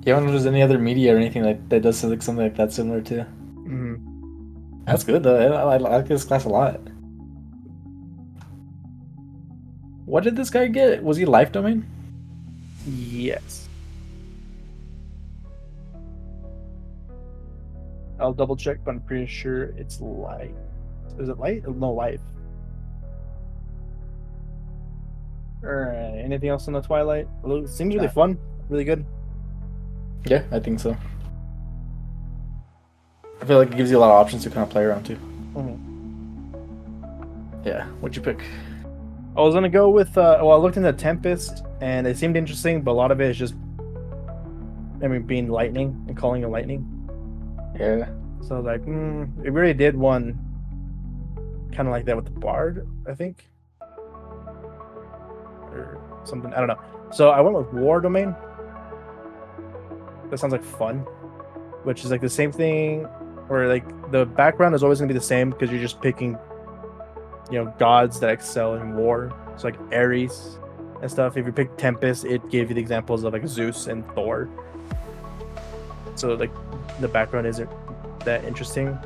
You don't know if there's any other media or anything like that does like something like that similar to. Mm-hmm. That's good though. I like this class a lot. What did this guy get? Was he life domain? Yes. I'll double check, but I'm pretty sure it's light. Is it light? No, life. Alright, anything else on the Twilight? It seems really fun, really good. Yeah, I think so. I feel like it gives you a lot of options to kind of play around too. Mm-hmm. Yeah, what'd you pick? I was gonna go with I looked into Tempest and it seemed interesting, but a lot of it is just being lightning and calling it lightning. Yeah. So like, it really did one kind of like that with the Bard, I think, or something. I don't know. So I went with War Domain, That sounds like fun, which is like the same thing, or like the background is always gonna be the same because you're just picking, gods that excel in war. So like Ares and stuff. If you pick Tempest, it gave you the examples of like Zeus and Thor. So like the background isn't that interesting.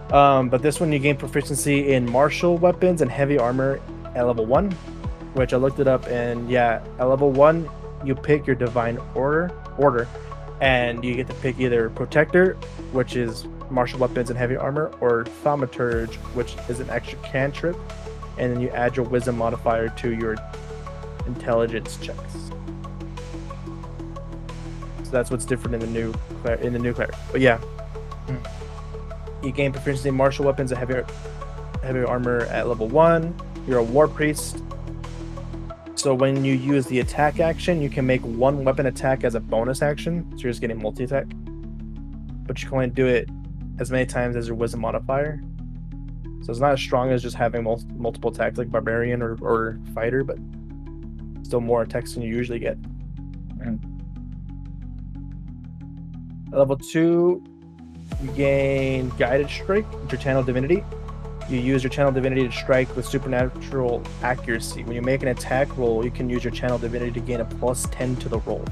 But this one you gain proficiency in martial weapons and heavy armor at level 1, which I looked it up, and yeah, at level 1 you pick your divine order, and you get to pick either protector, which is martial weapons and heavy armor, or thaumaturge, which is an extra cantrip, and then you add your wisdom modifier to your intelligence checks. So that's what's different in the new cleric. But yeah, you gain proficiency in martial weapons and heavy armor at level 1. You're a war priest. So when you use the attack action, you can make one weapon attack as a bonus action. So you're just getting multi-attack. But you can only do it as many times as your wisdom modifier. So it's not as strong as just having multiple attacks like barbarian or fighter, but still more attacks than you usually get. At level 2, you gain guided strike, your channel divinity. You use your channel divinity to strike with supernatural accuracy. When you make an attack roll, you can use your channel divinity to gain a +10 to the roll.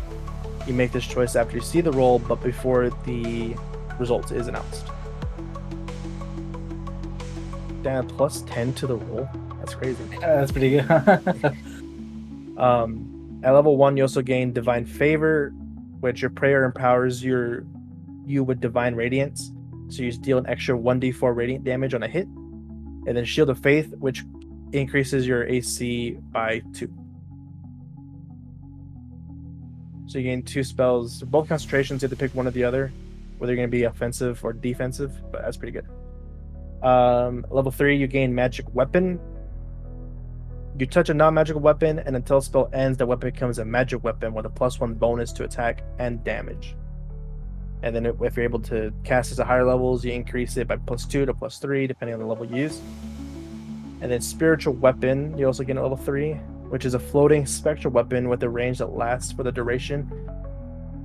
You make this choice after you see the roll, but before the result is announced. Damn, +10 to the roll. That's crazy. That's pretty good. At level 1, you also gain divine favor, which your prayer empowers you with divine radiance. So you deal an extra 1d4 radiant damage on a hit. And then Shield of Faith, which increases your AC by 2. So you gain 2 spells. Both concentrations, you have to pick one or the other, whether you're going to be offensive or defensive, but that's pretty good. Level 3, you gain Magic Weapon. You touch a non-magical weapon, and until spell ends, the weapon becomes a magic weapon with a +1 bonus to attack and damage. And then if you're able to cast this at higher levels, you increase it by +2 to +3, depending on the level you use. And then Spiritual Weapon, you also get at level 3, which is a floating spectral weapon with a range that lasts for the duration,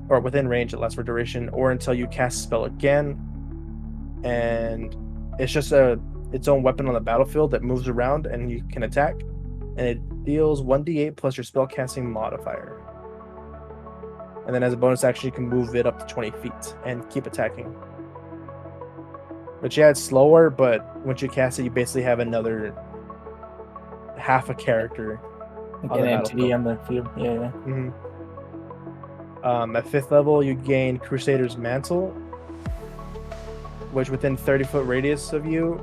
or within range that lasts for duration, or until you cast a spell again. And it's just its own weapon on the battlefield that moves around and you can attack. And it deals 1d8 plus your spellcasting modifier. And then as a bonus action, you can move it up to 20 feet and keep attacking. But yeah, it's slower, but once you cast it, you basically have another half a character on the entity on the field. Yeah. At 5th level, you gain Crusader's Mantle, which within 30-foot radius of you,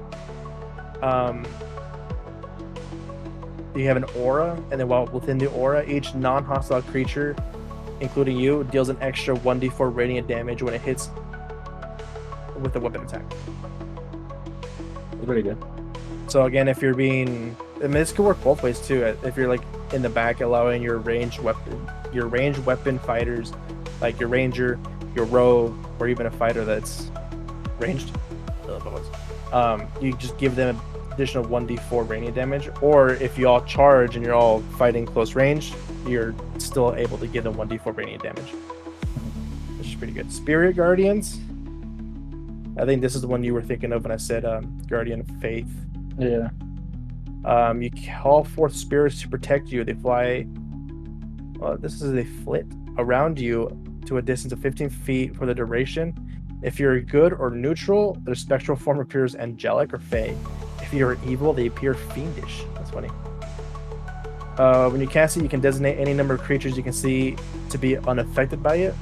you have an aura, and then while within the aura, each non-hostile creature, including you, deals an extra 1d4 radiant damage when it hits with a weapon attack. That's pretty good. So again, if you're being, I mean, this could work both ways too. If you're like in the back, allowing your ranged weapon fighters, like your ranger, your rogue, or even a fighter that's ranged, you just give them additional 1d4 radiant damage. Or if you all charge and you're all fighting close range, you're still able to give them 1d4 radiant damage, which is pretty good. Spirit Guardians, I think this is the one you were thinking of when I said Guardian of Faith. Yeah. You call forth spirits to protect you. They fly, they flit around you to a distance of 15 feet for the duration. If you're good or neutral, their spectral form appears angelic or fey. If you're evil, they appear fiendish. That's funny. When you cast it, you can designate any number of creatures you can see to be unaffected by it.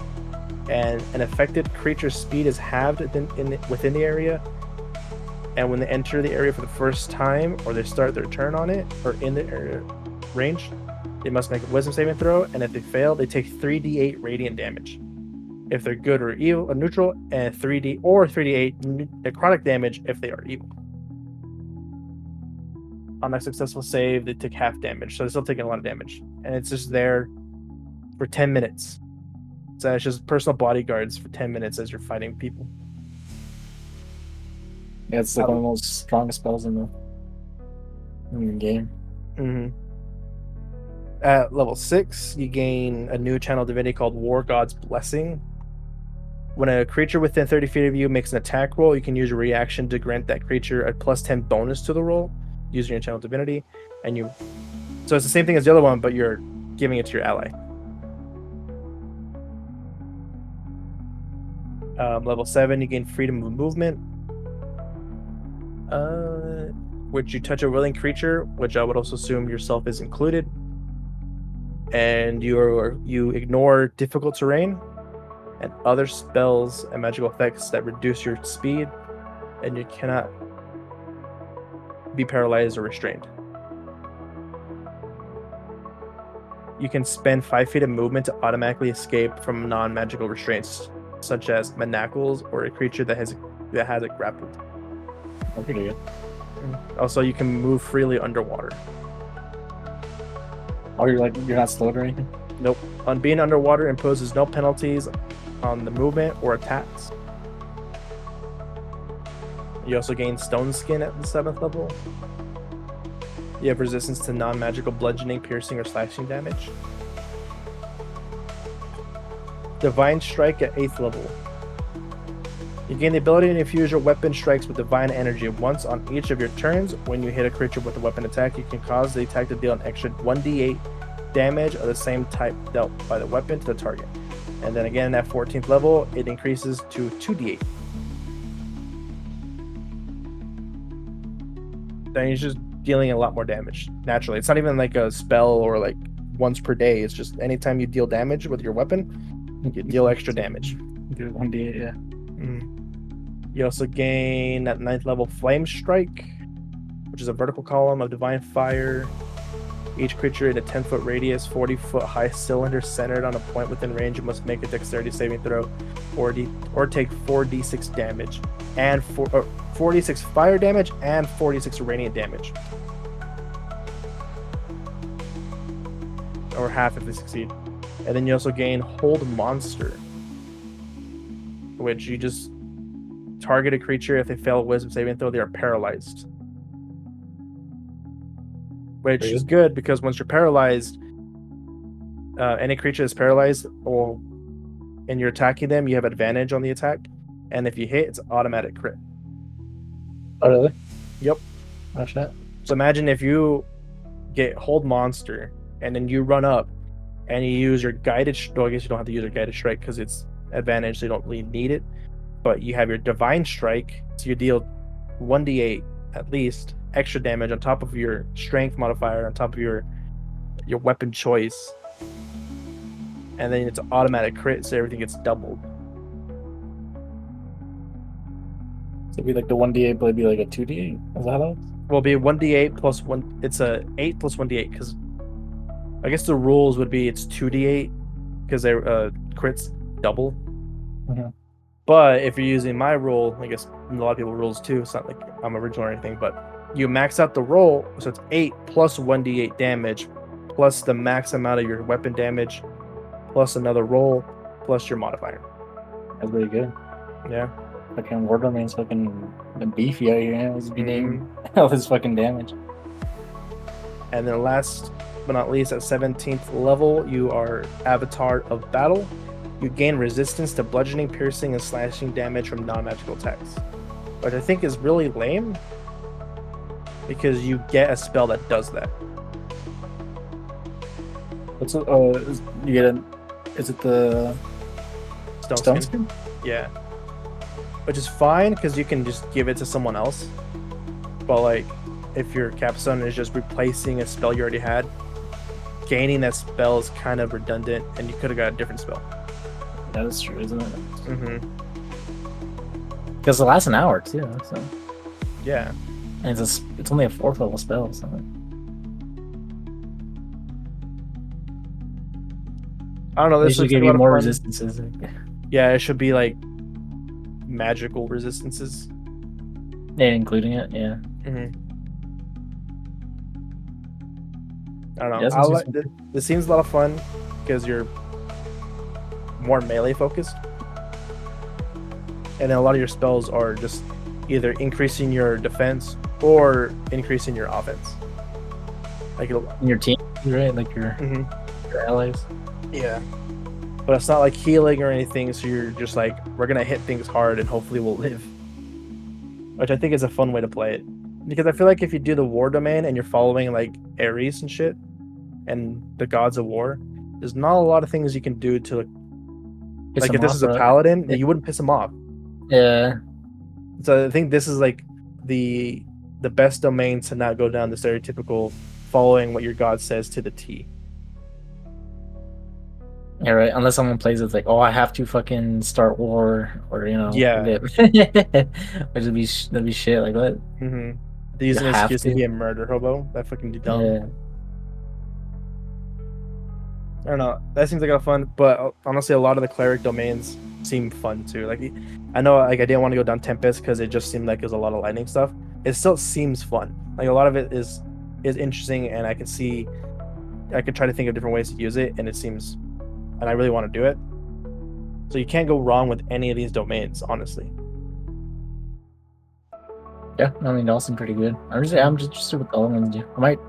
And an affected creature's speed is halved within the area. And when they enter the area for the first time, or they start their turn on it, or in the area range, they must make a wisdom saving throw. And if they fail, they take 3d8 radiant damage. If they're good or evil or neutral, and 3d8 necrotic damage if they are evil. On a successful save, they take half damage, so they're still taking a lot of damage. And it's just there for 10 minutes. So it's just personal bodyguards for 10 minutes as you're fighting people. Yeah, it's like one of the most strongest spells in the game. At level 6, you gain a new channel divinity called War God's Blessing. when a creature within 30 feet of you makes an attack roll, you can use your reaction to grant that creature a +10 bonus to the roll using your channel divinity. And you, so it's the same thing as the other one, but you're giving it to your ally. Level 7, you gain freedom of movement. Which you touch a willing creature, which I would also assume yourself is included. And you ignore difficult terrain and other spells and magical effects that reduce your speed, and you cannot be paralyzed or restrained. You can spend 5 feet of movement to automatically escape from non-magical restraints, such as manacles or a creature that has it grappled. That's pretty good. Also, you can move freely underwater. Oh, you're not slowed or anything? Nope. On being underwater imposes no penalties on the movement or attacks. You also gain Stone Skin at the 7th level. You have resistance to non-magical bludgeoning, piercing, or slashing damage. Divine Strike at 8th level. You gain the ability to infuse your weapon strikes with divine energy once on each of your turns. When you hit a creature with a weapon attack, you can cause the attack to deal an extra 1d8 damage of the same type dealt by the weapon to the target. And then again, at 14th level, it increases to 2d8. Then you're just dealing a lot more damage naturally. It's not even like a spell or like once per day. It's just anytime you deal damage with your weapon, you deal extra damage. Do 1d8, yeah. You also gain at 9th level Flame Strike, which is a vertical column of divine fire. Each creature in a 10-foot radius, 40-foot high cylinder centered on a point within range must make a dexterity saving throw or take 4d6 damage and 4d6 fire damage and 4d6 radiant damage. Or half if they succeed. And then you also gain Hold Monster, which you just target a creature. If they fail a wisdom saving throw, they are paralyzed. Which is good because once you're paralyzed, any creature is paralyzed and you're attacking them, you have advantage on the attack. And if you hit, it's automatic crit. Oh, really? Yep. Oh, shit. So imagine if you get Hold Monster and then you run up and you use your guided. Well, I guess you don't have to use your guided strike because it's advantage, so you don't really need it. But you have your divine strike, so you deal 1d8 at least extra damage on top of your strength modifier, on top of your weapon choice, and then it's automatic crit, so everything gets doubled. So it'd be like the 1d8, but it'd be like a 2d8? Is that how that works? Well, it'd be 1d8 plus 1. It's a 8 plus 1d8 because I guess the rules would be it's 2d8 because they're crits double. Mm-hmm. But if you're using my rule, I guess a lot of people rules too. It's not like I'm original or anything, but you max out the roll, so it's 8 plus 1d8 damage, plus the max amount of your weapon damage, plus another roll, plus your modifier. That's pretty good. Yeah. Fucking Wardomain's fucking beefy out here. He's beating all his fucking damage. And then last but not least, at 17th level, you are Avatar of Battle. You gain resistance to bludgeoning, piercing, and slashing damage from non-magical attacks, which I think is really lame because you get a spell that does that. What's it? You get a? Is it the Stone Skin? Yeah, which is fine because you can just give it to someone else. But like, if your capstone is just replacing a spell you already had, gaining that spell is kind of redundant, and you could have got a different spell. That is true, isn't it? Mm-hmm. Because it lasts an hour too. So yeah, and it's only a 4th level spell. So I don't know. This should looks give like a you lot more of fun. resistances. Yeah, it should be like magical resistances. Yeah, including it. Yeah. Mm-hmm. I don't know. Yeah, this seems a lot of fun because you're more melee focused, and then a lot of your spells are just either increasing your defense or increasing your offense. Like in your team, right? Like your allies. Yeah. but it's not like healing or anything. So you're just like, we're gonna hit things hard and hopefully we'll live, which I think is a fun way to play it. Because I feel like if you do the war domain and you're following like Ares and shit and the gods of war, there's not a lot of things you can do to Piss like if him this off, is a bro. paladin, you wouldn't piss him off. Yeah. So I think this is like the best domain to not go down the stereotypical following what your god says to the T. Yeah, right. Unless someone plays it's like, oh, I have to fucking start war, or Yeah. which would be that'd be shit. Like what? Mm-hmm. They You use an have excuse to be to. a murder hobo. That fucking dumb. Yeah. I don't know. That seems like a lot of fun, but honestly, a lot of the cleric domains seem fun too. Like, I know, like I didn't want to go down Tempest because it just seemed like it was a lot of lightning stuff. It still seems fun. Like a lot of it is interesting, and I could try to think of different ways to use it, and it seems, and I really want to do it. So you can't go wrong with any of these domains, honestly. Yeah, I mean, they all seem pretty good. I'm just interested with the other ones. Maybe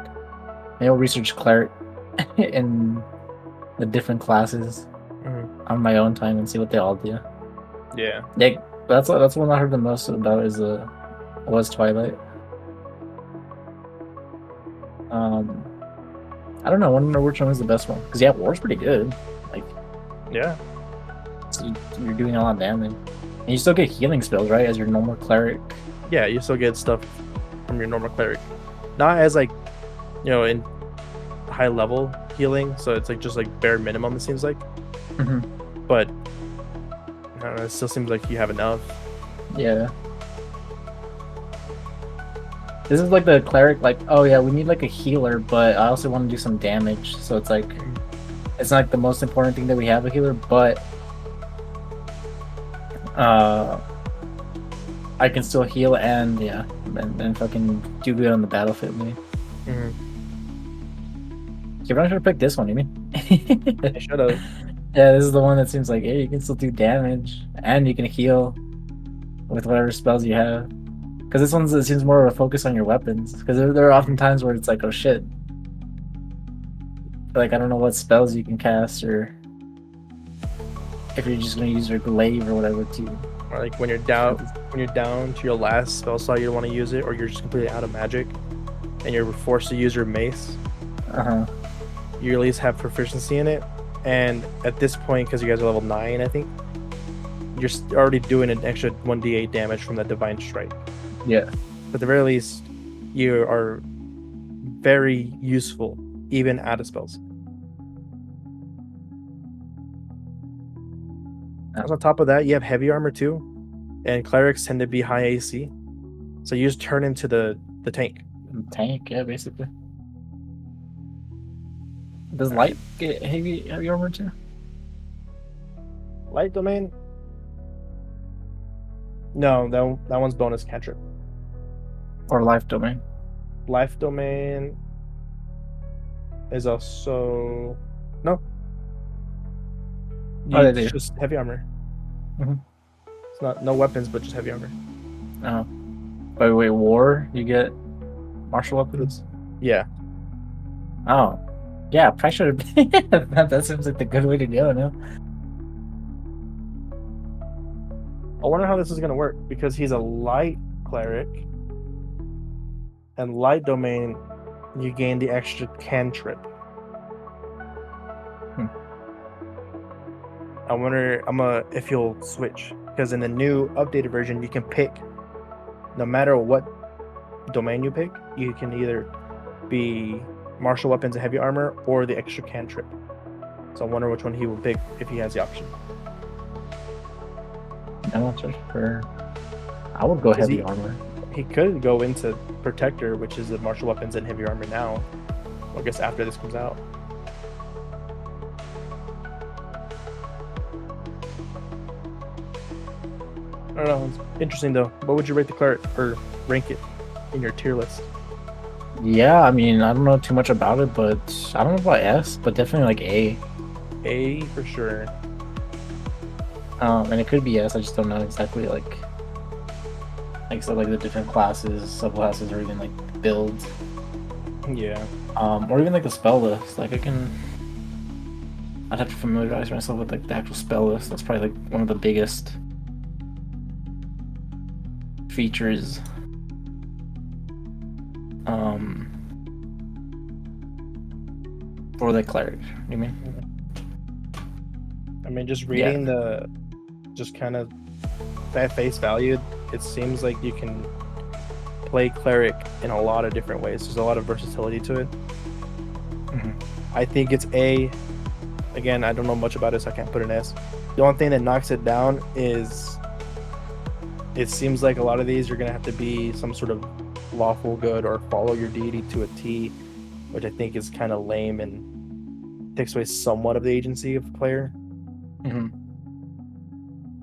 I'll research cleric in the different classes on my own time and see what they all do. Yeah. Yeah, that's one I heard the most about was Twilight. I don't know. I wonder which one is the best one. Because yeah, War's pretty good. Like, yeah, so you're doing a lot of damage, and you still get healing spells, right? As your normal cleric. Yeah, you still get stuff from your normal cleric, not as like, in high level healing. So it's like just like bare minimum. It seems like, but I don't know, it still seems like you have enough. Yeah. This is like the cleric, like, oh yeah, we need like a healer, but I also want to do some damage. So it's like, it's not like the most important thing that we have a healer, but I can still heal and fucking do good on the battlefield. Maybe. You're not gonna pick this one, you mean? I should have. Yeah, this is the one that seems like, hey, you can still do damage and you can heal with whatever spells you have. Because this one it seems more of a focus on your weapons. Because there are often times where it's like, oh shit, like I don't know what spells you can cast, or if you're just gonna use your glaive or whatever to. Or like when you're down to your last spell slot, you don't want to use it, or you're just completely out of magic, and you're forced to use your mace. You at least have proficiency in it, and at this point, because you guys are level 9, I think, you're already doing an extra 1d8 damage from that divine strike. Yeah. But at the very least, you are very useful, even out of spells. On top of that, you have heavy armor too, and clerics tend to be high AC, so you just turn into the tank. Tank, yeah, basically. Does light get heavy armor too? Light domain? No, that one's bonus cantrip. Or life domain? Life domain is also no. It's just heavy armor. It's not no weapons, but just heavy armor. Oh, but wait, war? You get martial weapons? Yeah. Oh, yeah. Probably should have. That seems like the good way to go. No. I wonder how this is gonna work because he's a light cleric, and light domain, you gain the extra cantrip. I wonder if you'll switch, because in the new updated version you can pick, no matter what domain you pick, you can either be martial weapons and heavy armor or the extra cantrip. So I wonder which one he will pick if he has the option. I'm not so sure. I would go heavy armor. He could go into protector, which is the martial weapons and heavy armor now. I guess after this comes out. I don't know. It's interesting though. What would you rate the cleric or rank it in your tier list? Yeah, I mean, I don't know too much about it, but I don't know about S, but definitely like A. A for sure. And it could be S. I just don't know exactly like so like the different classes, subclasses, or even like builds. Yeah. Or even like the spell list. Like I can I'd have to familiarize myself with like the actual spell list. That's probably like one of the biggest features. For the cleric, you mean? I mean, just reading just kind of at face value, it seems like you can play cleric in a lot of different ways. There's a lot of versatility to it. I think it's A. Again, I don't know much about it, so I can't put an S. The only thing that knocks it down is it seems like a lot of these you're gonna have to be some sort of lawful good or follow your deity to a T, which I think is kind of lame and takes away somewhat of the agency of the player.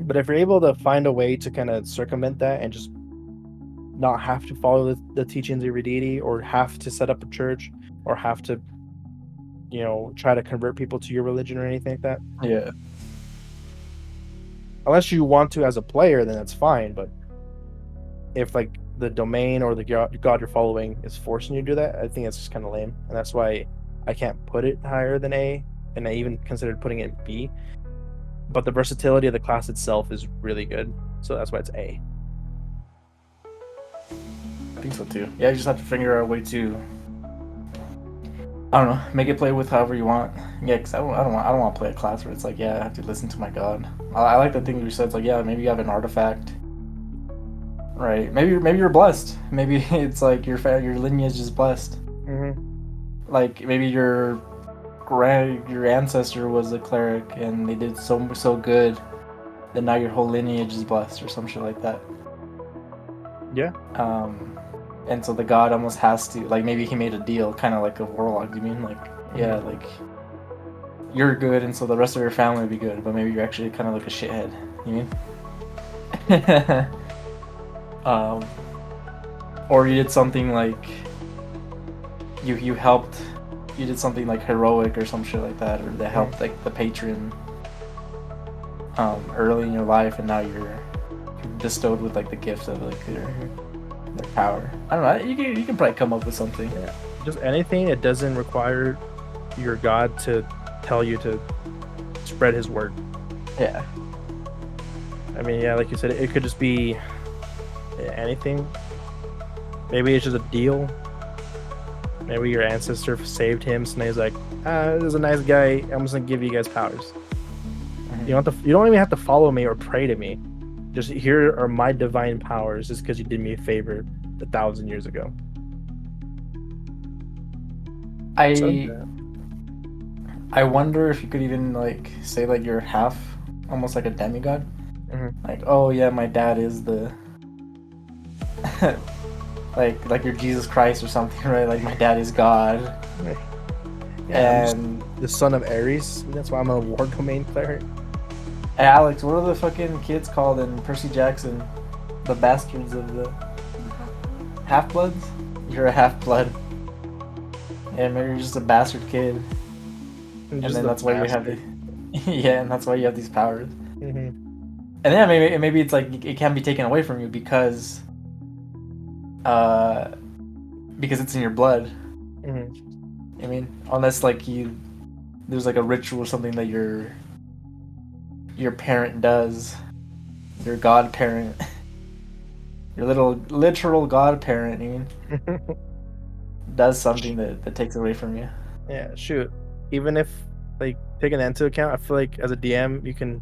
But if you're able to find a way to kind of circumvent that and just not have to follow the teachings of your deity, or have to set up a church, or have to, try to convert people to your religion or anything like that. Yeah. Unless you want to as a player, then that's fine. But if like the domain or the god you're following is forcing you to do that, I think it's just kind of lame, and that's why I can't put it higher than A, and I even considered putting it in B. But the versatility of the class itself is really good, so that's why it's A. I think so too. Yeah, you just have to figure out a way to, I don't know, make it play with however you want. Yeah, because I don't want to play a class where it's like, yeah, I have to listen to my god. I like the thing you said. It's like, yeah, maybe you have an artifact, right? Maybe you're blessed. Maybe it's like your lineage is blessed. Like maybe your ancestor was a cleric and they did so good that now your whole lineage is blessed or some shit like that. Yeah. And so the god almost has to, like, maybe he made a deal, kind of like a warlock. You mean like, yeah, like you're good, and so the rest of your family will be good, but maybe you're actually kind of like a shithead. You mean? Or you did something like you did something like heroic or some shit like that, or that helped like the patron early in your life, and now you're bestowed with like the gift of like their power. I don't know. You can probably come up with something. Yeah. Just anything that doesn't require your god to tell you to spread his word. Yeah. I mean, yeah, like you said, it could just be anything. Maybe it's just a deal. Maybe your ancestor saved him, so now he's like, this is a nice guy, I'm just gonna give you guys powers. You don't even have to follow me or pray to me. Just here are my divine powers, just because you did me a favor 1,000 years ago. I wonder if you could even like say like you're half, almost like a demigod. Like, oh yeah, my dad is the like you're Jesus Christ or something, right? Like my dad is God. Yeah, and the son of Ares. That's why I'm a war domain cleric. Hey Alex, what are the fucking kids called in Percy Jackson? The bastards of the half-bloods? You're a half-blood. Yeah, maybe you're just a bastard kid. And then that's why you have the yeah, and that's why you have these powers. And then maybe it's like it can be taken away from you because it's in your blood. I mean, unless like there's like a ritual or something that your parent does, your godparent, your literal godparent, I mean, does something that takes away from you. Yeah, shoot. Even if like taking that into account, I feel like as a DM you can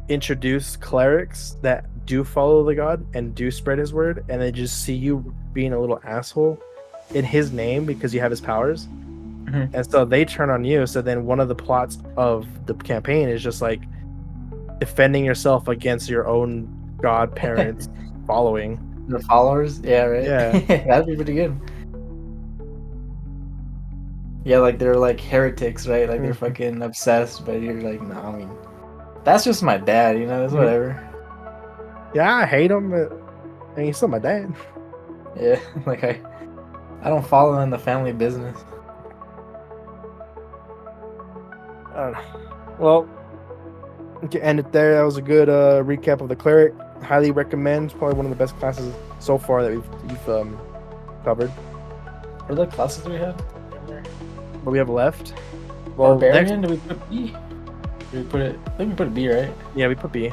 introduce clerics that do follow the god and do spread his word, and they just see you being a little asshole in his name because you have his powers. And so they turn on you. So then one of the plots of the campaign is just like defending yourself against your own godparents following. The followers? Yeah, right? Yeah. That'd be pretty good. Yeah, like they're like heretics, right? Like they're fucking obsessed, but you're like, no, I mean, that's just my dad, it's whatever. Yeah, I hate him, but I mean, he's still my dad. Yeah, like I don't follow in the family business. I don't know. Well, we can end it there. That was a good recap of the cleric. Highly recommend. Probably one of the best classes so far that we've covered. What are the classes we have? What we have left? Well, next, Barbarian? Do we put B? Do we put it? I think we put B, right? yeah, we put B.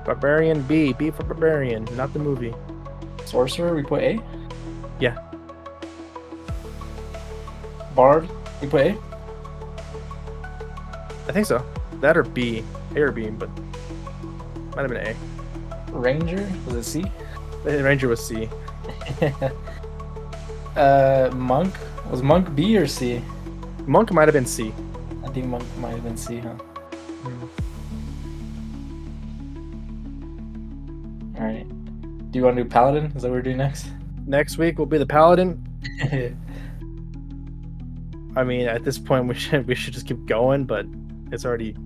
Barbarian B. B for Barbarian, not the movie. Sorcerer, we put A. Yeah. Bard, we put A. I think so. That or B. A or B, but might have been Ranger, was it C? A. Ranger was C. Monk, was Monk B or C? Monk might have been C. I think Monk might have been C, huh? All right. Do you want to do Paladin? Is that what we're doing next? Next week will be the Paladin. I mean, at this point, we should just keep going, but it's already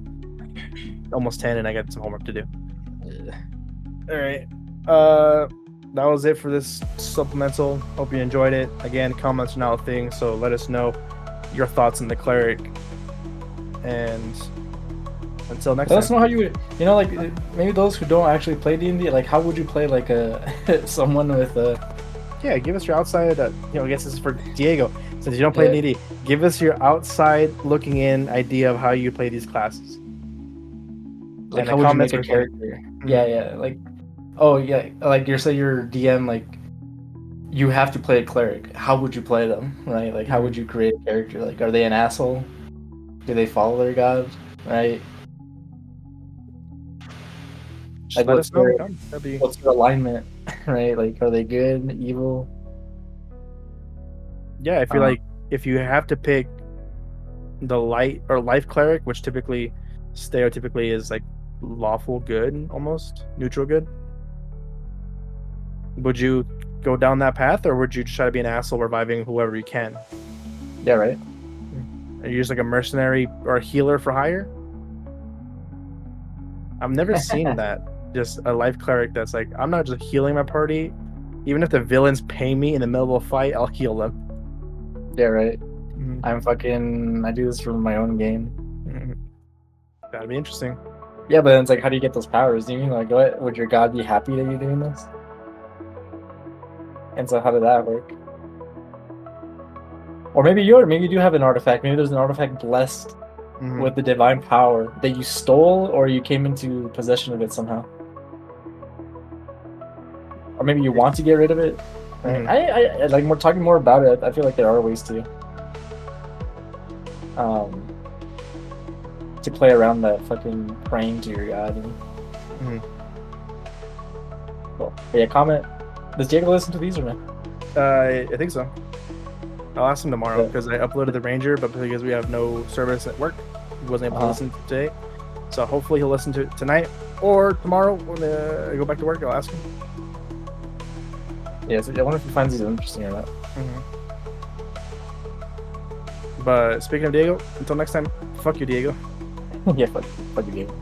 almost 10, and I got some homework to do. All right. That was it for this supplemental. Hope you enjoyed it. Again, comments are now a thing, so let us know your thoughts on the Cleric. And until next time. Let us know how you would, like maybe those who don't actually play D&D, like how would you play like someone with a... Yeah, give us your outside, I guess this is for Diego. Since you don't play D&D, give us your outside looking in idea of how you play these classes. Like how would you make a character? Yeah, like, oh yeah, like you're saying your DM, like you have to play a cleric. How would you play them, right? Like how would you create a character? Like, are they an asshole? Do they follow their god, right? Like, what's their alignment, right? Like, are they good, evil? Yeah, I feel like if you have to pick the light or life cleric, which typically stereotypically is like lawful good, almost neutral good, would you go down that path, or would you try to be an asshole reviving whoever you can? Yeah, right. Are you just like a mercenary or a healer for hire? I've never seen that. Just a life cleric that's like, I'm not just healing my party. Even if the villains pay me in the middle of a fight, I'll heal them. Yeah, right. I do this for my own game. That'd be interesting. Yeah, but then it's like, how do you get those powers? Do you mean like, what would your god be happy that you're doing this? And so how did that work? Or maybe you do have an artifact. Maybe there's an artifact blessed with the divine power that you stole, or you came into possession of it somehow. Or maybe you want to get rid of it. Right? I like more talking more about it. I feel like there are ways to play around that fucking praying to your god. Cool. But yeah, comment. Does Diego listen to these or no? I think so. I'll ask him tomorrow because I uploaded the Ranger, but because we have no service at work, he wasn't able to listen today. So hopefully he'll listen to it tonight or tomorrow when I go back to work. I'll ask him. Yeah, so I wonder if he finds these interesting or not. But speaking of Diego, until next time, fuck you, Diego. Yeah, fuck you, Diego.